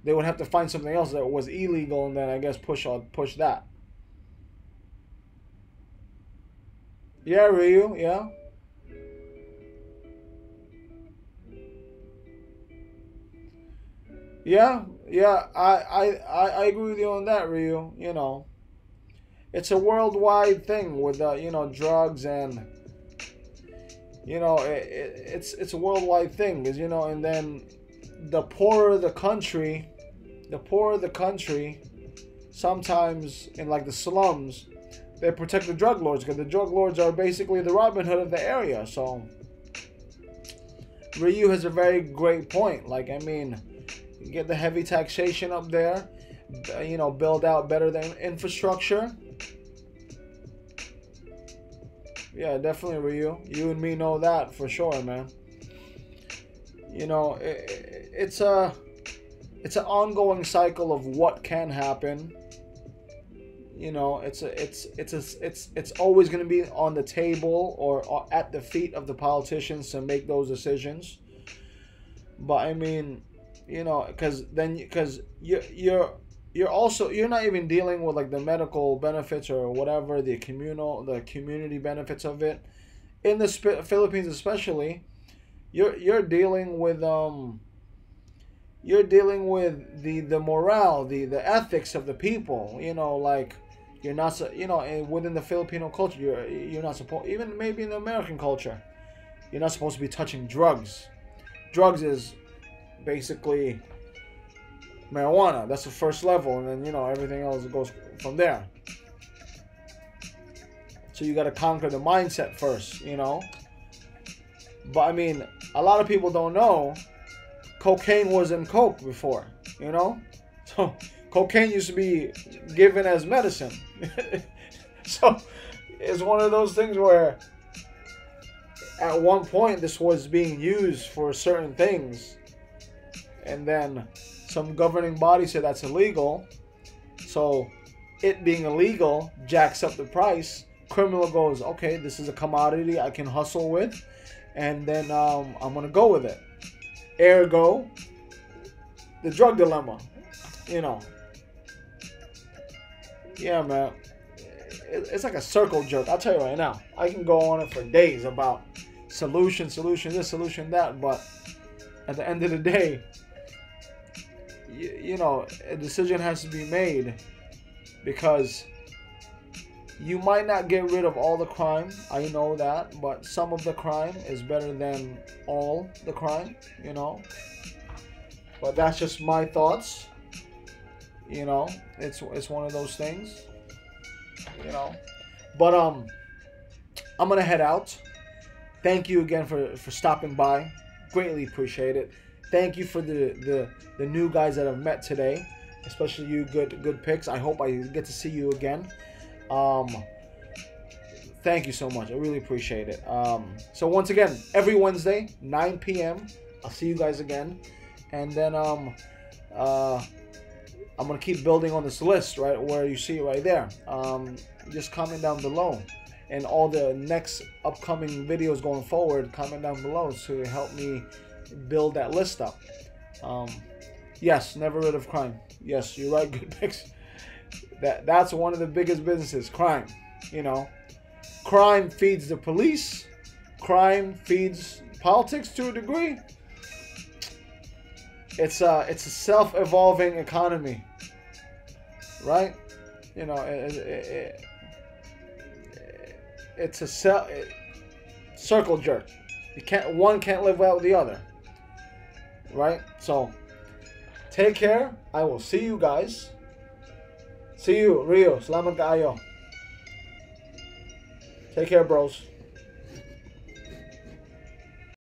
They would have to find something else that was illegal and then I guess push that. Yeah, Ryu, yeah. Yeah, I agree with you on that, Ryu. It's a worldwide thing with drugs and it's a worldwide thing, because and then the poorer the country, sometimes in like the slums, they protect the drug lords because the drug lords are basically the Robin Hood of the area. So Ryu has a very great point. Like, get the heavy taxation up there, build out better than infrastructure. Yeah, definitely, Ryu. You and me know that for sure, man. It's an ongoing cycle of what can happen. It's always going to be on the table or at the feet of the politicians to make those decisions. But because you're not even dealing with like the medical benefits or whatever, the community benefits of it. In the Philippines especially, you're dealing with the morale, the ethics of the people. Like you're not and within the Filipino culture, you're not supposed, even maybe in the American culture, you're not supposed to be touching drugs. Drugs is basically marijuana. That's the first level, and then, you know, everything else goes from there. So you got to conquer the mindset first, you know. But I mean, a lot of people don't know cocaine was in coke before, you know. So cocaine used to be given as medicine. So it's one of those things where at one point this was being used for certain things, and then some governing body said that's illegal. So it being illegal jacks up the price. Criminal goes, okay, this is a commodity I can hustle with, and then I'm gonna go with it. Ergo, the drug dilemma, you know. Yeah, man, it's like a circle jerk. I'll tell you right now, I can go on it for days about solution this, solution that, but at the end of the day, you know, a decision has to be made, because you might not get rid of all the crime, I know that, but some of the crime is better than all the crime, you know. But that's just my thoughts, you know. It's one of those things, you know. But I'm gonna head out. Thank you again for stopping by. Greatly appreciate it. Thank you for the new guys that I've met today, especially you, good picks. I hope I get to see you again. Thank you so much. I really appreciate it. So once again, every Wednesday, 9 p.m. I'll see you guys again. And then I'm gonna keep building on this list, right where you see it right there. Just comment down below, and all the next upcoming videos going forward, comment down below to help me build that list up. Yes, never rid of crime. Yes, you're right, good picks. That's one of the biggest businesses, crime. You know, crime feeds the police. Crime feeds politics to a degree. It's a self-evolving economy, right? You know, it's a circle jerk. One can't live without the other, right? So take care. I will see you guys. See you, Rio. Salamat kaayo. Take care, bros.